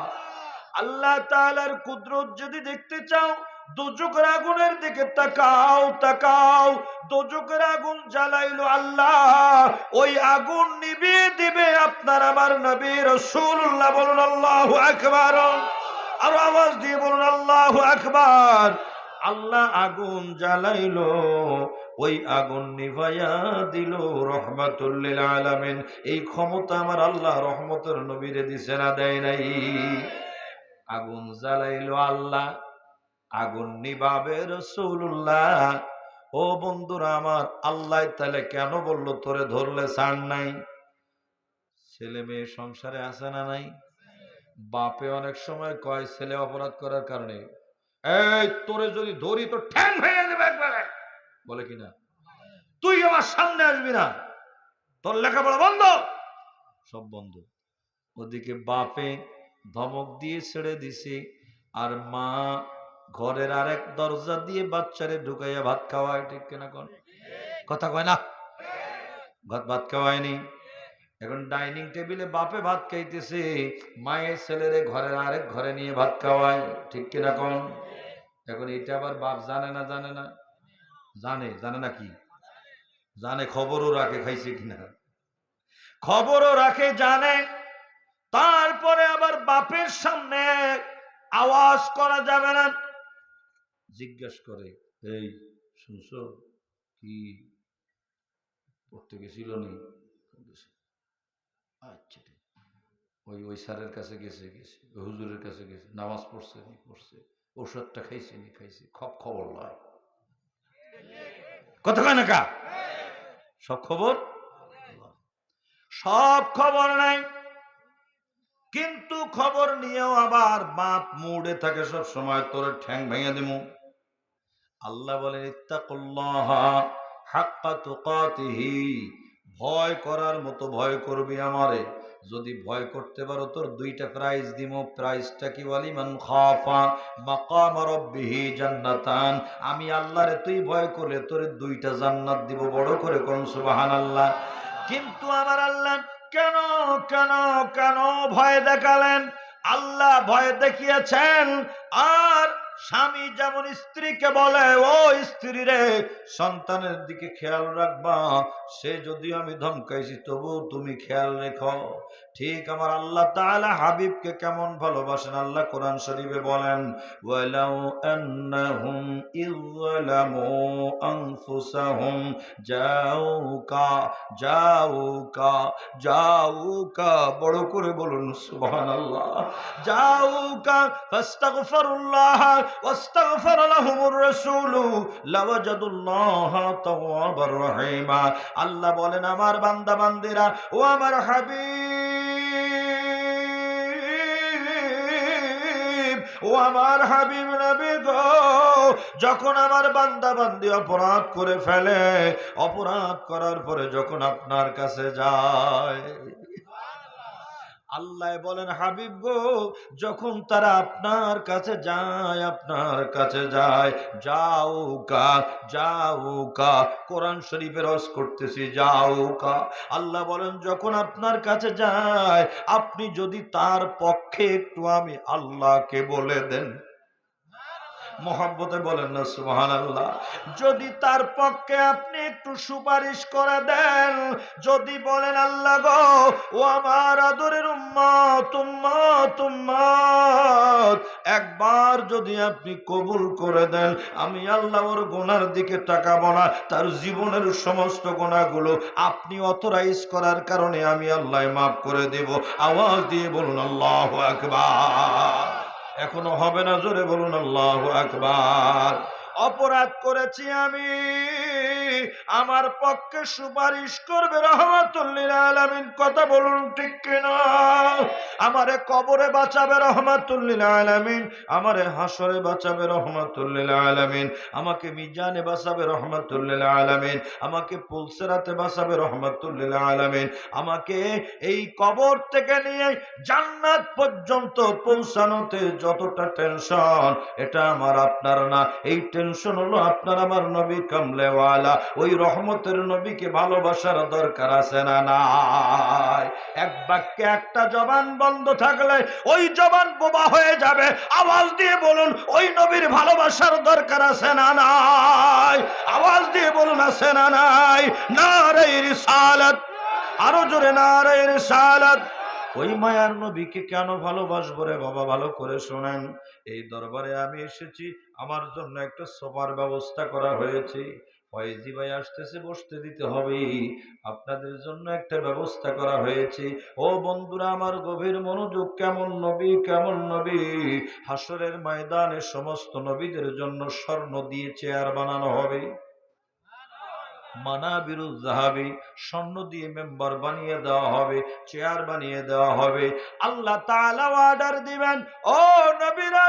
আল্লাহ তাআলার কুদরত যদি দেখতে চাও, দোজখের আগুনের দিকে তাকাও, তাকাও। দোজখের আগুন জ্বালাইলো আল্লাহ, ওই আগুন নিভিয়ে দিবে আপনার আমার নবী রাসূলুল্লাহ। বলুন আল্লাহু আকবার। আর আওয়াজ দিয়ে বলুন আল্লাহু আকবার। আল্লাহ আগুন জ্বালাইলো, ওই আগুন নিভাইয়া দিল রহমাতুল লিল আলামিন। এই ক্ষমতা আমার আল্লাহ রহমতের নবীরে দিছে না দেয় নাই? আগুন জ্বালাইলো আল্লাহ, আগুন নিভাবে রাসূলুল্লাহ। ও বন্ধুরা আমার, আল্লাহ তাহলে কেন বললো তোরে ধরলে ছাড় নাই? ছেলে মেয়ে সংসারে আছে না নাই? বাপে অনেক সময় কয় ছেলে অপরাধ করার কারণে, এই তোরে যদি ধরি তো ঠ্যাং ভেঙে দেবে একবারে, বলে কিনা? তুই আমার সামনে আসবি না, তোর লেখাপড়া বন্ধ, সব বন্ধ। ওদিকে বাপে ধমক দিয়ে ছেড়ে দিছে, আর মা ঘরের আরেক দরজা দিয়ে বাচ্চারে ঢুকাইয়া ভাত খাওয়ায়। ঠিক কিনা কোন কথা কয় না? ভাত খাওয়ায়নি। এখন ডাইনিং টেবিলে বাপে ভাত খাইতেছে, মায়ের ছেলেরে ঘরের আরেক ঘরে নিয়ে ভাত খাওয়ায়। ঠিক কিনা কোন? এখন এটা আবার বাপ জানে না? জানে না? জানে। জানে না কি? জানে, খবরও রাখে খাইছে কিনা, খবরও রাখে, জানে। তারপরে আবার বাপের সামনে আওয়াজ করা যাবে না। জিজ্ঞেস করে, এই শুনছো কি পড়তে গেছিল নি? আচ্ছা, ওই ওই স্যারের কাছে গেছে, ওই হুজুরের কাছে গেছে, নামাজ পড়ছে নি? পড়ছে। ওষুধটা খাইছে নি? খাইছে। খবর লয়। কথা কয় না কা? সব খবর, সব খবর নাই। কিন্তু খবর নিয়েও আবার বাপ মুডে থাকে সব সময়, তোর ঠ্যাং ভেঙে দিমু। আল্লাহ বলেন, ইত্তাকুল্লাহ হাক্কা তুকাতিহি, ভয় করার মতো ভয় করবি আমারে। যদি ভয় করতে পারো তোর দুইটা প্রাইজ দিব। প্রাইজটা কি? ওয়ালিমান খাফা মাকাম রাব্বিহি জান্নাতান। আমি আল্লাহরে তুই ভয় করলে তোর দুইটা জান্নাত দিব। বড় করে কোন সুবহানাল্লাহ। কিন্তু আমার আল্লাহ কেন কেন কেন ভয় দেখালেন? আল্লাহ ভয় দেখিয়েছেন। আর স্বামী যেমন স্ত্রীকে বলে, ও স্ত্রী রে, সন্তানের দিকে খেয়াল রাখবা, সে যদিও আমি ধমকাইছি তবু তুমি খেয়াল রেখো। ঠিক আমার আল্লাহ তাআলা হাবিবকে কেমন ভালোবাসেন আল্লাহ কোরআন শরীফে বলেন, ওয়ালাউ আন্নাহুম ইযলামু আনফুসাহুম জাউকা জাউকা জাউকা, বড় করে বলুন সুবহানাল্লাহ। জাউকা ফাস্তাগফিরুল্লাহ ওয়াস্তাগফার লাহুমুর রাসূলু লাওয়াজাদুল্লাহ তাওয়াবার রহিমা। আল্লাহ বলেন, আমার বান্দা বান্দিরা, ও আমার হাবিব, ও আমার হাবিব নবী গো, যখন আমার বান্দা বান্দি অপরাধ করে ফেলে, অপরাধ করার পরে যখন আপনার কাছে যায়, আল্লাহ বলেন, হাবিব গো, যখন তারা আপনার কাছে যায়, আপনার কাছে যায়, যাওকা যাওকা, কোরআন শরীফের রস করতেছি, যাওকা। আল্লাহ বলেন, যখন আপনার কাছে যায়, আপনি যদি তার পক্ষে একটু আমি আল্লাহকে বলে দেন, মোহাব্বতে বলেন না সুবহানাল্লাহ, যদি তার পক্ষে আপনি একটু সুপারিশ করে দেন, যদি বলেন, আল্লাহ গো, ও আমার আদরের উম্মত উম্মত উম্মত, একবার যদি আপনি কবুল করে দেন, আমি আল্লাহ ওর গুনার দিকে তাকাবো না, তার জীবনের সমস্ত গুনাহগুলো আপনি অথরাইজ করার কারণে আমি আল্লাহ মাফ করে দেব। আওয়াজ দিয়ে বলুন আল্লাহু আকবার। এখনো হবে না? জোরে বলুন আল্লাহু আকবার। অপরাধ করেছি আমি, আমার পক্ষে সুপারিশ করবে রাহমাতুল লিল আলামিন। কথা বলুন ঠিক কিনা? আমারে কবরে বাঁচাবে রাহমাতুল লিল আলামিন, আমারে হাসরে বাঁচাবে রাহমাতুল লিল আলামিন, আমাকে মিজানে বাঁচাবে রাহমাতুল লিল আলামিন, আমাকে পুলসিরাতে বাঁচাবে রাহমাতুল লিল আলামিন, আমাকে এই কবর থেকে নিয়ে জান্নাত পর্যন্ত পৌঁছানোতে যতটা টেনশন, এটা আমার আপনার না। এই টেনশন হলো আপনার আমার নবী কামলেওয়ালা, ওই রহমতের নবীকে ভালোবাসার দরকার আছে না নাই? এক বাক্যে একটা জবান বন্ধ থাকলে ওই জবান বোবা হয়ে যাবে। আওয়াজ দিয়ে বলুন, ওই নবীর ভালোবাসার দরকার আছে না নাই? আওয়াজ দিয়ে বলুন, আছে না নাই? নারে রিসালাত, আরো জোরে নারে রিসালাত। ওই মায়ার নবীকে কেন ভালোবাসবো রে বাবা? ভালো করে শোনেন, এই দরবারে আমি এসেছি আমার জন্য একটা সোফার ব্যবস্থা করা হয়েছে। ফয়েজি ভাই আসতেছে, বসতে দিতে হবে। আপনাদের জন্য একটা ব্যবস্থা করা হয়েছে। ও বন্ধুরা আমার, গভীর মনোযোগ। কেমন নবী, কেমন নবী! হাসরের ময়দানে সমস্ত নবীদের জন্য স্বর্ণ দিয়ে চেয়ার বানানো হবে। মানাবিরুজ জাহাবি, স্বর্ণ দিয়ে মেম্বার বানিয়ে দেওয়া হবে, চেয়ার বানিয়ে দেওয়া হবে। আল্লাহ তাআলা অর্ডার দিবেন, ও নবীরা,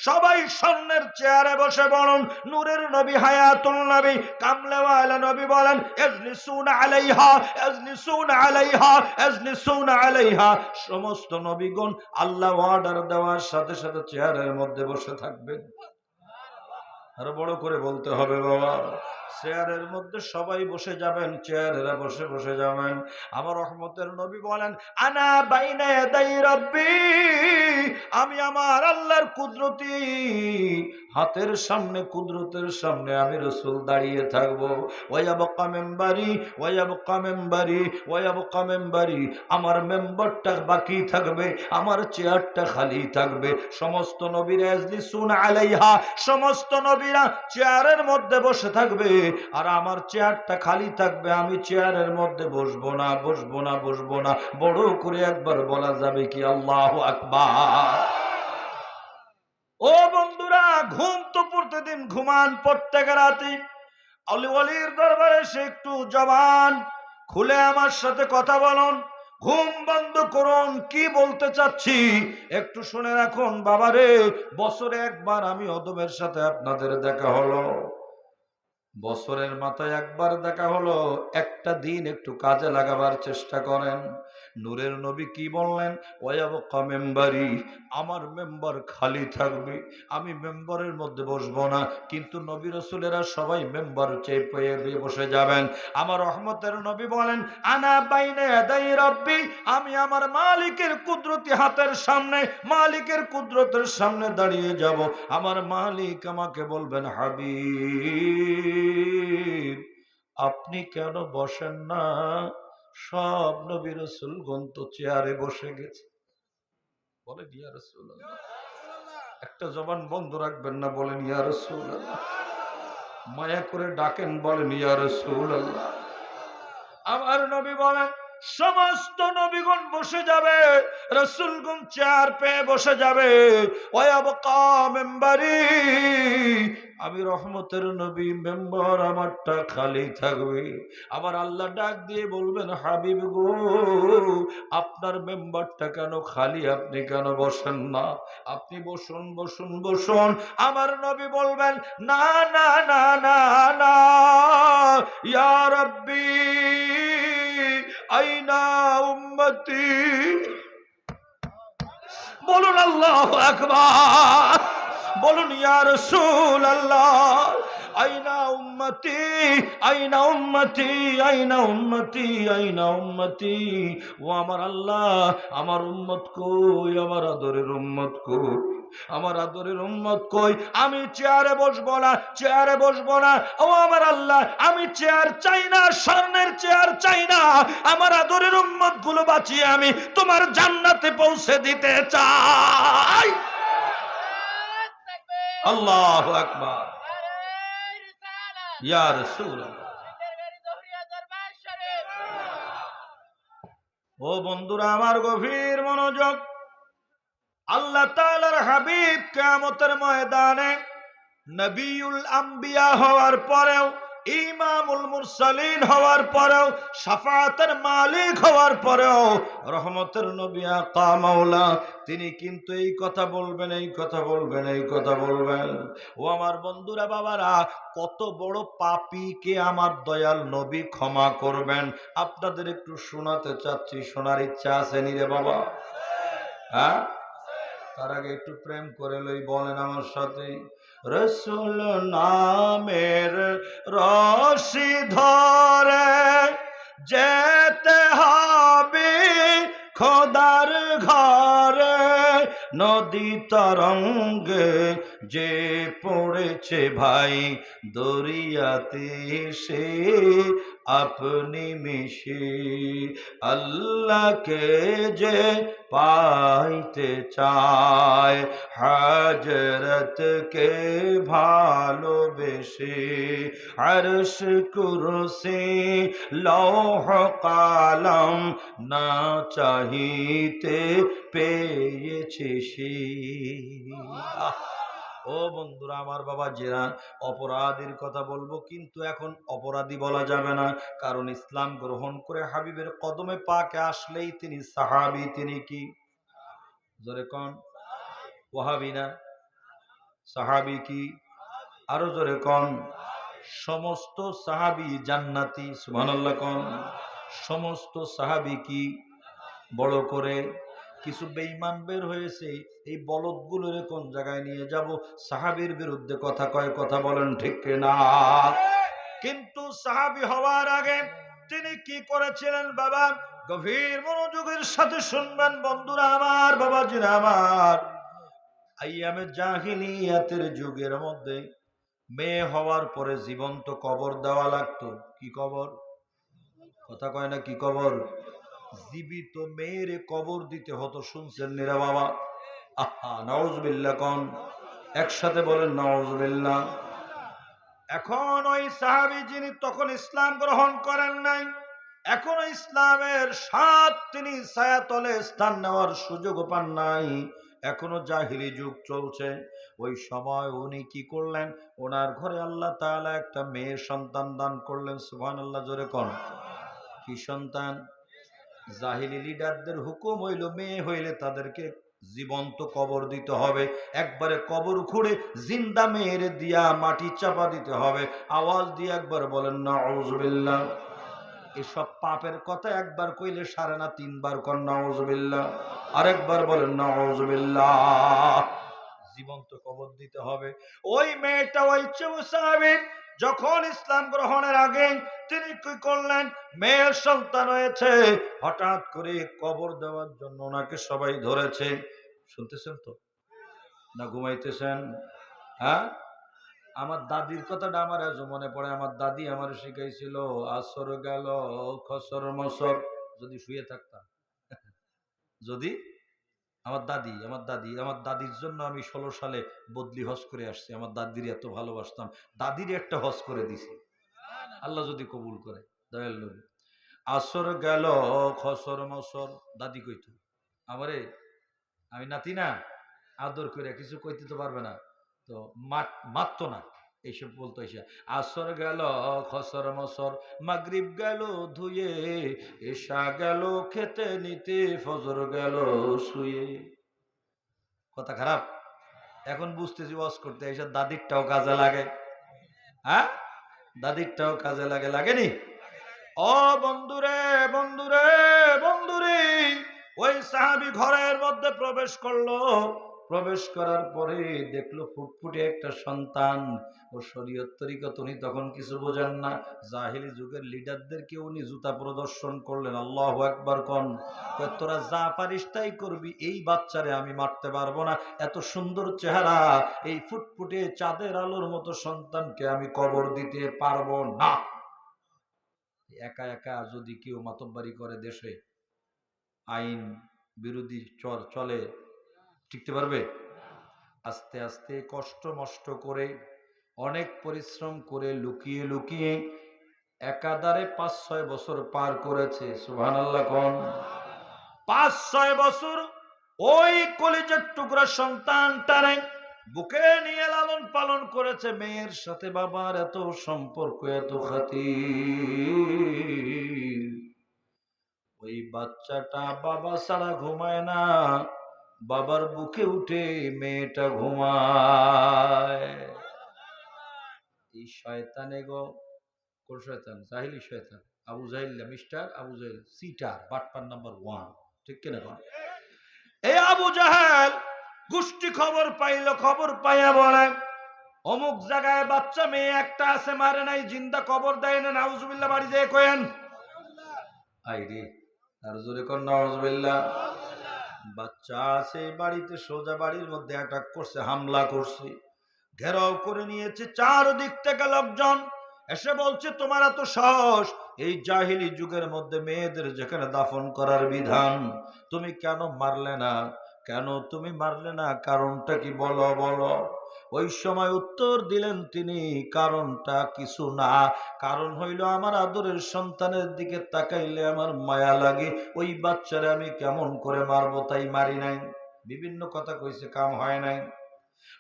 সবাই স্বর্ণের চেয়ারে বসে বলুন। নূরের নবী, হায়াতুল নবী, কামলেওয়ালা নবী বলেন, ইজলিসুনা আলাইহা, ইজলিসুনা আলাইহা, ইজলিসুনা আলাইহা। সমস্ত নবীগণ আল্লাহ অর্ডার দেওয়ার সাথে সাথে চেয়ারের মধ্যে বসে থাকবেন। আরো বড় করে বলতে হবে বাবা। চেয়ারের মধ্যে সবাই বসে যাবেন, চেয়ারেরা বসে বসে যাবেন। আমার রহমতের নবী বলেন, আনা বাইনা ইয়াদাই রাব্বি, আমি আমার আল্লাহর কুদরতি হাতের সামনে, কুদরতের সামনে আমি রাসূল দাঁড়িয়ে থাকবো। ওয়ায়াবকা মিম্বারি, ওয়ায়াবকা মিম্বারি, ওয়ায়াবকা মিম্বারি, আমার মেম্বারটা বাকি থাকবে, আমার চেয়ারটা খালি থাকবে। সমস্ত নবীরা ইজলিসুন আলাইহা, সমস্ত নবীরা চেয়ারের মধ্যে বসে থাকবে, আর আমার চেয়ারটা খালি থাকবে। আমি চেয়ারের মধ্যে বসবো না, বসবো না, বসবো না। বড় করে একবার বলা যাবে কি আল্লাহু আকবার? ও বন্ধুরা, ঘুম তো প্রতিদিন ঘুমান, প্রত্যেক রাতে। আলী ওয়ালির দরবারে সে একটু জবান খুলে আমার সাথে কথা বলুন, ঘুম বন্ধ করুন। কি বলতে চাচ্ছি একটু শুনে রাখুন বাবারে। বছরে একবার আমি অদমের সাথে আপনাদের দেখা হলো, বছরের মাথায় একবার দেখা হলো। একটা দিন একটু কাজে লাগাবার চেষ্টা করেন। নূরের নবী কি বললেন? ওয়ায়াবকা মেম্বারি, আমার মেম্বার খালি থাকবে, আমি মেম্বারের মধ্যে বসবো না। কিন্তু নবী রাসূলেরা সবাই মেম্বার চেপে বসে যাবেন। আমার রহমতের নবী বলেন, আনা বাইনা ইয়াদাই রাব্বি, আমি আমার মালিকের কুদরতি হাতের সামনে, মালিকের কুদরতের সামনে দাঁড়িয়ে যাব। আমার মালিক আমাকে বলবেন, হাবিব আপনি কেন বসেন না? সব নবী রাসূলগণ তো চেয়ারে বসে গেছে। বলেন ইয়া রাসূলুল্লাহ। একটা জবান বন্ধ রাখবেন না, বলেন ইয়া রাসূলুল্লাহ। মায়া করে ডাকেন, বলেন ইয়া রাসূলুল্লাহ। আমার নবী বলেন, সমস্ত নবীগণ বসে যাবে, রাসূলগণ চেয়ার পেয়ে বসে যাবে। ওয়ায়াবকা মিম্বারি, আমি রহমতের নবী, মেম্বার আমারটা খালি থাকবে। আবার আল্লাহ ডাক দিয়ে বলবেন, হাবিব গো, আপনার মেম্বারটা কেন খালি, আপনি কেন বসেন না? আপনি বসুন, বসুন, বসুন। আমার নবী বলবেন, না না না না না, ইয়া রাব্বি আইনা উম্মতি। বলুন আল্লাহু আকবার, বলুন ইয়া রাসূলুল্লাহ। আইনা উম্মতি, আইনা উম্মতি, আইনা উম্মতি, আইনা উম্মতি। ও আমার আল্লাহ, আমার উম্মত কই, আমার আদরের উম্মত কই, আমার আদরের উম্মত কই? আমি চেয়ারে বসবো না, চেয়ারে বসবো না। ও আমার আল্লাহ, আমি চেয়ার চাই না, স্বর্ণের চেয়ার চাই না। আমার আদরের উম্মত গুলো বাঁচিয়ে আমি তোমার জান্নাতে পৌঁছে দিতে চাই। আল্লাহু আকবার, ইয়া রাসূলুল্লাহ। ও বন্ধুরা আমার, গভীর মনোযোগ। আল্লাহ তাআলার হাবিব কিয়ামতের ময়দানে নবিউল আম্বিয়া হওয়ার পরেও, ইমামুল মুরসালিন হওয়ার পরেও, শাফাআতের মালিক হওয়ার পরেও, রহমতের নবী আকা মাওলা, তিনি কিন্তু এই কথা বলবেন, এই কথা বলবেন, এই কথা বলবেন। ও আমার বন্ধুরা, বাবারা, কত বড় পাপীকে আমার দয়াল নবী ক্ষমা করবেন, আপনাদের একটু শোনাতে চাচ্ছি। শোনার ইচ্ছা আছে নি রে বাবা? হ্যাঁ, তার আগে একটু প্রেম করে লই, বলেন আমার সাথে, রসুল নামের রশি ধরে যেতে হবে খোদার ঘরে। নদী তরঙ্গে যে পড়েছে ভাই দরিয়াতে, সে আপনি মিশে আল্লাহকে যে পাইতে চায়, হযরতকে ভালোবেসে আরশ কুরসি লৌহ কালাম না চাহিতে পেয়েছে সে। ও বন্ধুরা আমার, বাবা জেরা, অপরাধীর কথা বলবো, কিন্তু এখন অপরাধী বলা যাবে না, কারণ ইসলাম গ্রহণ করে হাবিবের কদমে পাকে আসলেই তিনি সাহাবী। তিনি কি? জোরে কোন? ওয়াহাবি না, সাহাবী কি? আরো জোরে কোন? সমস্ত সাহাবী জান্নাতি। সুবহানাল্লাহ কোন? সমস্ত সাহাবী কি? বড় করে কিছু বেঈমান বের হয়েছে, এই বলদগুলোর কোন জায়গায় নিয়ে যাব? সাহাবীর বিরুদ্ধে কথা কয়, কথা বলেন ঠিক না? কিন্তু সাহাবী হওয়ার আগে তিনি কি করেছিলেন বাবা? গভীর মনোযোগের সাথে শুনবেন বন্ধুরা আমার, বাবাজিরা আমার। আইয়ামে জাহিলিয়াতের যুগের মধ্যে মেয়ে হওয়ার পরে জীবন্ত কবর দেওয়া লাগতো। কি কবর? কথা কয় না, কি কবর? জীবিত মেয়েরে কবর দিতে হতো। শুনছেন নিরা বাবা? আহা, নাউজুবিল্লাহ কোন? একসাথে বলেন নাউজুবিল্লাহ। এখন ওই সাহাবী যিনি তখন ইসলাম গ্রহণ করেন নাই, এখনো ইসলামের স্বাদ তিনি ছায়াতলে স্থান নেওয়ার সুযোগ পান নাই, এখনো জাহিলি যুগ চলছে। ওই সময় উনি কি করলেন? ওনার ঘরে আল্লাহ তাআলা একটা মেয়ে সন্তান দান করলেন। সুবহানাল্লাহ, জোরে কোন? কি সন্তান? জাহিলি লিডারদের হুকুম হইল মেয়ে হইলে তাদেরকে জীবন্ত কবর দিতে হবে, একবারে কবর খুঁড়ে জিন্দা মেয়ের দিয়া মাটি চাপা দিতে হবে। আওয়াজ দিয়ে একবার বলেন নাউজুবিল্লাহ। এসব পাপের কথা একবার কইলে সারে না, তিনবার কর নাউজুবিল্লাহ। আরেকবার বলেন নাউজুবিল্লাহ। জীবন্ত কবর দিতে হবে। ওই মেয়েটা, ওই সাহাবী যখন ইসলাম গ্রহণের আগে তিনি কি করলেন? মেয়ের সন্তান হয়েছে, হঠাৎ করে কবর দেওয়ার জন্য ওনাকে সবাই ধরেছে। শুনতেছেন তো না ঘুমাইতেছেন? হ্যাঁ, আমার দাদির কথাটা আমার আজ মনে পড়ে। আমার দাদি আমার শিখাইছিল, আসর গেল খসর মসর। যদি শুয়ে থাকতাম, যদি আমার দাদির জন্য আমি 16 সালে বদলি হজ করে আসছি। আমার দাদির এত ভালোবাসতাম, দাদির একটা হজ করে দিছি, আল্লাহ যদি কবুল করে। দয়াল নবী। আসর গেল খসর মসর, দাদি কইতো আমারে, আমি নাতি না, আদর করে কিছু কইতে তো পারবে না, তো মারতো না, এইসব বলতো। এসে আসর গেল খসর মসর, মাগরিব গেল ধুয়ে, এশা গেল খেতে নিতে, ফজর গেল শুয়ে। কথা খারাপ? এখন বুঝতেছি ওয়াজ করতে এসে দাদিরটাও কাজে লাগে। হ্যাঁ, দাদিরটাও কাজে লাগে, লাগেনি? ও বন্ধুরে, বন্ধুরে, বন্ধুরে, ওই সাহাবী ঘরের মধ্যে প্রবেশ করলো। প্রবেশ করার পরে দেখলো ফুটফুটে একটা সন্তান। ও শরীয়ত তরিকত উনি তখন কিছু বোঝেন না। জাহিলি যুগের লিডারদেরকে উনি জুতা প্রদর্শন করলেন। আল্লাহু আকবার কোন? তোরা যা পারিস তাই করবি, এই বাচ্চারে আমি মারতে পারবো না। এত সুন্দর চেহারা, এই ফুটফুটে চাঁদের আলোর মতো সন্তানকে আমি কবর দিতে পারবো না। একা একা যদি কেউ মাতব্বারি করে দেশে, আইন বিরোধী চলে, টিকতে পারবে? আস্তে আস্তে কষ্ট মষ্ট করে, অনেক পরিশ্রম করে, লুকিয়ে লুকিয়ে একাধারে 5-6 বছর পার করেছে। সুবহানাল্লাহ কোন? 5-6 বছর ওই কলিজার টুকরা সন্তানটারে বুকে নিয়ে লালন পালন করেছে। মেয়ের সাথে বাবার এত সম্পর্ক, এত খাতির। ওই বাচ্চাটা বাবা ছাড়া ঘুমায় না, বাবার বুকে উঠে মেয়েটা ঘুমায়। এই শয়তানে গো, কোন শয়তান? জাহিলি শয়তান। আবু জাহিল, মিস্টার আবু জাহিল, সিটার, বাটপার নাম্বার 1, ঠিক কিনা? এই আবু জাহেল গোষ্ঠী খবর পাইল, খবর পাইয়া বলে অমুক জায়গায় বাচ্চা মেয়ে একটা আছে, মারে নাই, জিন্দা কবর দেয় না। নাউজুবিল্লাহ, বাড়ি যেয়ে কয়েন। আইরে, আর জোরে কর নাউজুবিল্লাহ। বাচ্চা আছে বাড়িতে, সোজা বাড়ির মধ্যে অ্যাটাক করছে, হামলা করছে, ঘেরাও করে নিয়েছে চারদিক থেকে লোকজন। এসে বলছে তোমার এত সাহস, এই জাহিলি যুগের মধ্যে মেয়েদের যেখানে দাফন করার বিধান, তুমি কেন মারলে না? কেন তুমি মারলে না? কারণটা কি বলো বলো। ওই সময় উত্তর দিলেন তিনি, কারণটা কিছু না, কারণ হইল আমার আদরের সন্তানের দিকে তাকাইলে আমার মায়া লাগে, ওই বাচ্চারে আমি কেমন করে মারবো, তাই মারি নাই। বিভিন্ন কথা কইছে, কাম হয় নাই।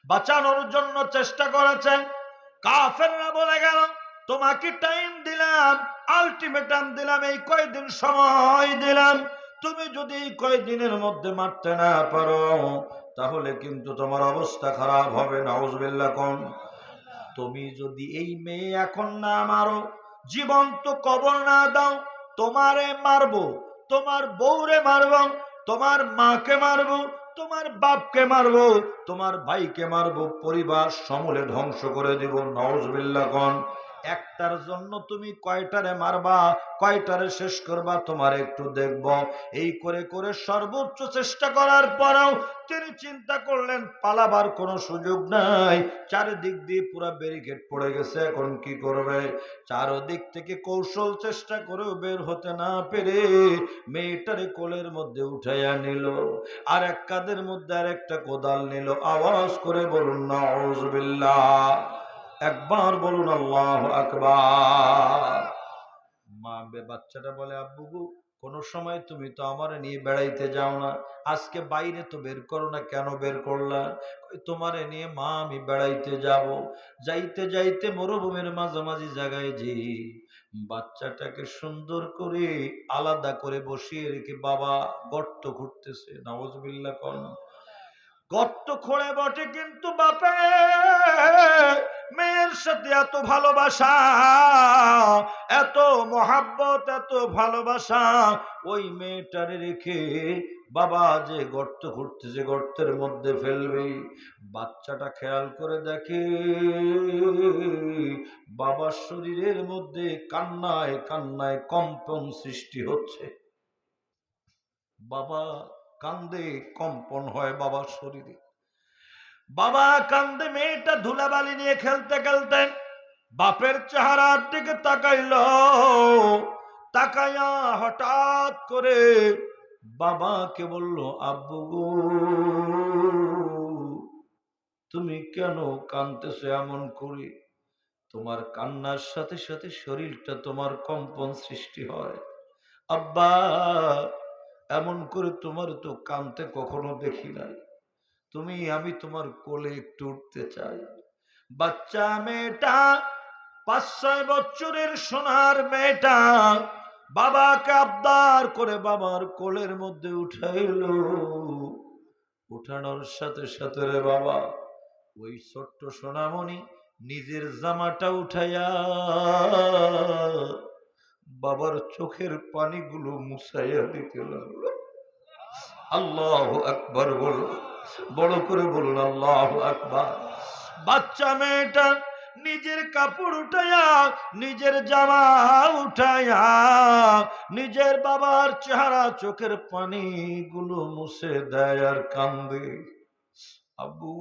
বাঁচানোর জন্য চেষ্টা করেছেন, কাফেররা বলে গেল তোমাকে টাইম দিলাম, আলটিমেটাম দিলাম, এই কয়দিন সময় দিলাম, তুমি যদি এই কয়দিনের মধ্যে মারতে না পারো তাহলে কিন্তু তোমার অবস্থা খারাপ হবে। নাউজুবিল্লাহ কোন। তুমি যদি এই মেয়ে এখন না মারো, জীবন্ত কবর না দাও, তোমারে মারবো, তোমার বউরে মারবো, তোমার মাকে মারবো, তোমার বাপকে মারবো, তোমার ভাইকে মারবো, পরিবার সমূলে ধ্বংস করে দিব। নাউজুবিল্লাহ কোন। একটার জন্য তুমি কয়টারে মারবা, কয়টারে শেষ করবা, তোমার একটু দেখব। এই করে করে সর্বোচ্চ চেষ্টা করার পরেও তিনি চিন্তা করলেন পালাবার কোনো সুযোগ নাই, চারিদিক দিয়ে পুরা ব্যারিকেড পড়ে গেছে, এখন কি করবে? চারদিক থেকে কৌশল চেষ্টা করেও বের হতে না পেরে মেয়েটারে কোলের মধ্যে উঠাইয়া নিল, আর এক কাঁধের মধ্যে আর একটা কোদাল নিল। আওয়াজ করে বলুন নাউজুবিল্লাহ, একবার বলুন আল্লাহু আকবার। মা বাচ্চাটা বলে, আব্বু গো, কোন সময় তুমি তো আমার নিয়ে বেড়াইতে যাও না, আজকে বাইরে তো বের করো না, কেন বের করলা? তোমারে নিয়ে মা আমি বেড়াইতে যাব। যাইতে যাইতে মরুভূমির মাঝামাঝি জায়গায় যে বাচ্চাটাকে সুন্দর করে আলাদা করে বসিয়ে রেখে বাবা গর্ত খুঁড়তেছে। নাউজুবিল্লাহ কোন। গর্ত খোঁড়ে বটে, কিন্তু বাপে মেয়ের সাথে এত ভালোবাসা, এত মহাব্বত, এত ভালোবাসা, ওই মেয়েটারে রেখে বাবা যে গর্ত খুঁড়তেছে, গর্তের মধ্যে ফেলবে। বাচ্চাটা খেয়াল করে দেখে বাবার শরীরের মধ্যে কান্নায় কান্নায় কম্পন সৃষ্টি হচ্ছে। বাবা কান্দে, কম্পন হয় বাবার শরীরে। বাবা কান্দে, মেয়েটা ধুলাবালি নিয়ে খেলতে খেলতে বাপের চেহারার দিকে তাকাইল, তাকাইয়া হঠাৎ করে বাবাকে বলল, আব্বু গো, তুমি কেন কাঁদতেছো এমন করে? তোমার কান্নার সাথে সাথে শরীরটা তোমার কম্পন সৃষ্টি হয়। আব্বা, এমন করে তোমার তো কাঁদতে কখনো দেখি নাই। আমি তোমার কোলে একটু উঠতে চাই। বাচ্চা মেয়েটা, 5-6 বছরের সোনার মেয়েটা বাবাকে আবদার করে বাবার কোলের মধ্যে উঠাইল। উঠানোর সাথে সাথে রে বাবা, ওই ছোট্ট সোনামণি নিজের জামাটা উঠাইয়া বাবার চোখের পানিগুলো মুছাইয়া দিতে লাগলো। আল্লাহু আকবার বলো, বড় করে বলুন আল্লাহু আকবার। বাচ্চা মেয়েটা নিজের কাপড় উঠাইয়া, নিজের জামা উঠাইয়া, নিজের বাবার চেহারা, চোখের পানি গুলো মুছে দেয় আর কান্দে। আব্বু,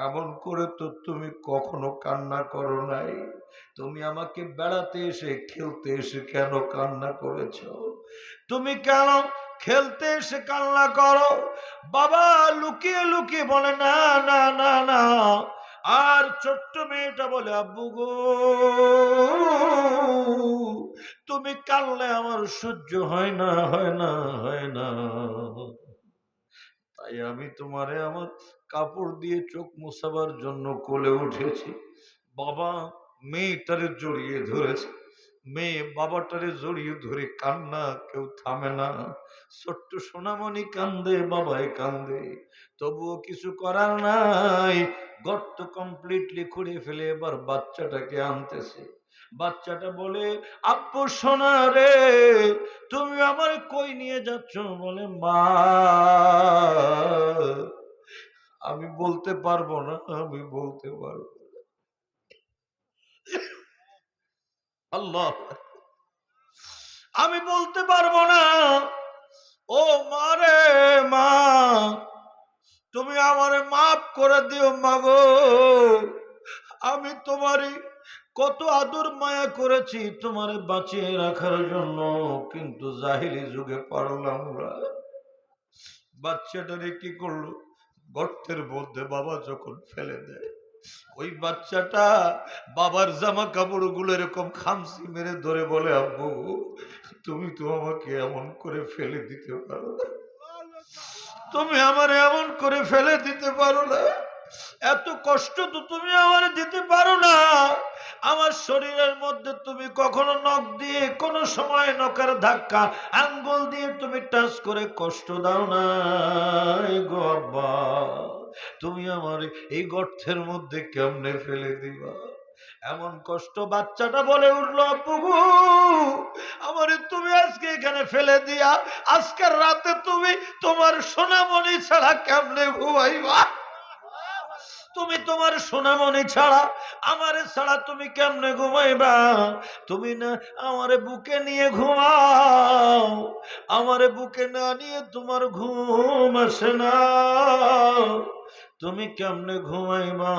এমন করে তো তুমি কখনো কান্না করো নাই। তুমি আমাকে বেড়াতে এসে, খেলতে এসে কেন কান্না করেছ? তুমি কেন খেলতে এসে কান্না করো? বাবা লুকিয়ে লুকিয়ে বলে, না না না না। আর ছোট্ট মেয়েটা বলে, আব্বু গো, তুমি কানলে আমার সহ্য হয় না, হয় না, হয় না, তাই আমি তোমারে আমার কাপড় দিয়ে চোখ মোছাবার জন্য কোলে উঠেছি। বাবা মেয়েটারে জড়িয়ে ধরেছে, মেয়ে বাবাটারে জড়িয়ে ধরে কান্না কেউ থামে না। ছোট্ট সোনামণি কান্দে, বাবাই কান্দে, তবুও কিছু করার নাই। গর্ত কমপ্লিটলি খুঁড়ে ফেলে এবার বাচ্চাটাকে আনতেছে। বাচ্চাটা বলে, আব্বু সোনা রে, তুমি আমার কই নিয়ে যাচ্ছ? বলে, মা আমি বলতে পারবো না, আমি বলতে পারবো। আল্লাহ, আমি বলতে পারবো না। ও মা রে, মা তুমি আমারে মাফ করে দিও মা গো, আমি তোমারে কত আদর মায়া করেছি তোমারে বাঁচিয়ে রাখার জন্য, কিন্তু জাহিলি যুগে পারলাম না। বাচ্চাটারে কি করলো, গর্তের মধ্যে বাবা যখন ফেলে দেয়, ওই বাচ্চাটা বাবার জামা কাপড় গুলো এরকম খামচি মেরে ধরে বলে, আব্বু তুমি তো আমাকে এমন করে ফেলে দিতে পারো না, তুমি আমার এমন করে ফেলে দিতে পারো না, এত কষ্ট তো তুমি আমার দিতে পারো না, আমার শরীরের মধ্যে তুমি কখনো নখ দিয়ে কোন সময় নখের ধাক্কা আঙ্গুল দিয়ে তুমি টাচ করে কষ্ট দাও না গো আব্বা, তুমি আমার এই গর্তের মধ্যে কেমনে ফেলে দিবা। এমন কষ্ট বাচ্চাটা বলে উঠলো, আব্বু গো আমারে তুমি আজকে এখানে ফেলে দিয়া আজকের রাতে তুমি তোমার সোনামণি ছাড়া কেমনে ঘুমাইবা, তুমি তোমার সোনামণি ছাড়া আমারে ছাড়া তুমি কেমনে ঘুমাইবা, তুমি না আমারে বুকে নিয়ে ঘুমাও, আমারে বুকে না নিয়ে তোমার ঘুম আসে না, তুমি কেমনে ঘুমাইবা।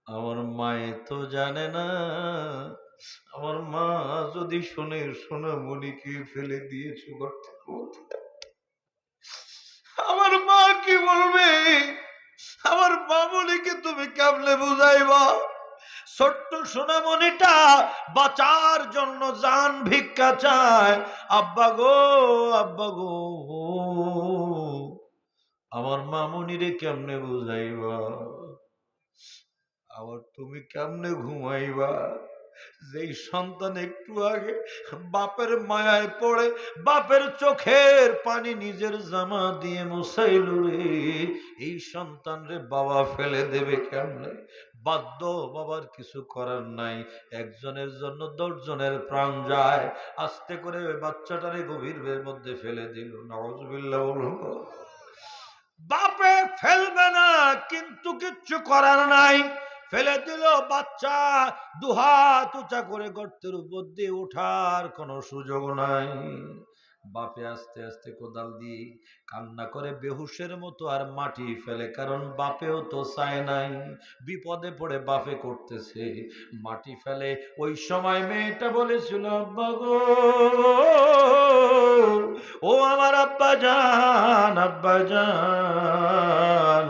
আমার মায়ে তো জানে না, আমার মা যদি শুনে সোনামণিকে ফেলে দিয়েছো গর্তের মধ্যে, আমার মা কি বলবে, আমার মামুনিকে তুমি কেমনে বুঝাইবা। ছোট্ট সোনামণিটা বাঁচার জন্য জান ভিক্ষা চায়, আব্বা গো আব্বা গো, আমার মামুনিরে কেমনে বুঝাইবা, আবার তুমি কেমনে ঘুমাইবা। যেই সন্তান একটু আগে বাপের মায়ায় পড়ে বাপের চোখের পানি নিজের জামা দিয়ে মুছাইল রে, এই সন্তান রে বাবা ফেলে দেবে কেমনে, বাধ্য, বাবার কিছু করার নাই, একজনের জন্য 10 জনের প্রাণ যায়। আস্তে করে বাচ্চাটারে গভীরের মধ্যে ফেলে দিল, নাউজুবিল্লাহ বলুন। বাপে ফেলবে না কিন্তু কিচ্ছু করার নাই, ফেলে দিল। বাচ্চা দুহাত উঁচা করে গর্তের উপর দিয়ে ওঠার কোনো সুযোগ নাই। বাপে আস্তে আস্তে কোদাল দিয়ে কান্না করে বেহুশের মতো আর মাটি ফেলে, কারণ বাপেও তো চায় নাই, বিপদে পড়ে বাপে করতেছে, মাটি ফেলে। ওই সময় মেয়েটা বলেছিল, আব্বা গো ও আমার আব্বা জান, আব্বা জান,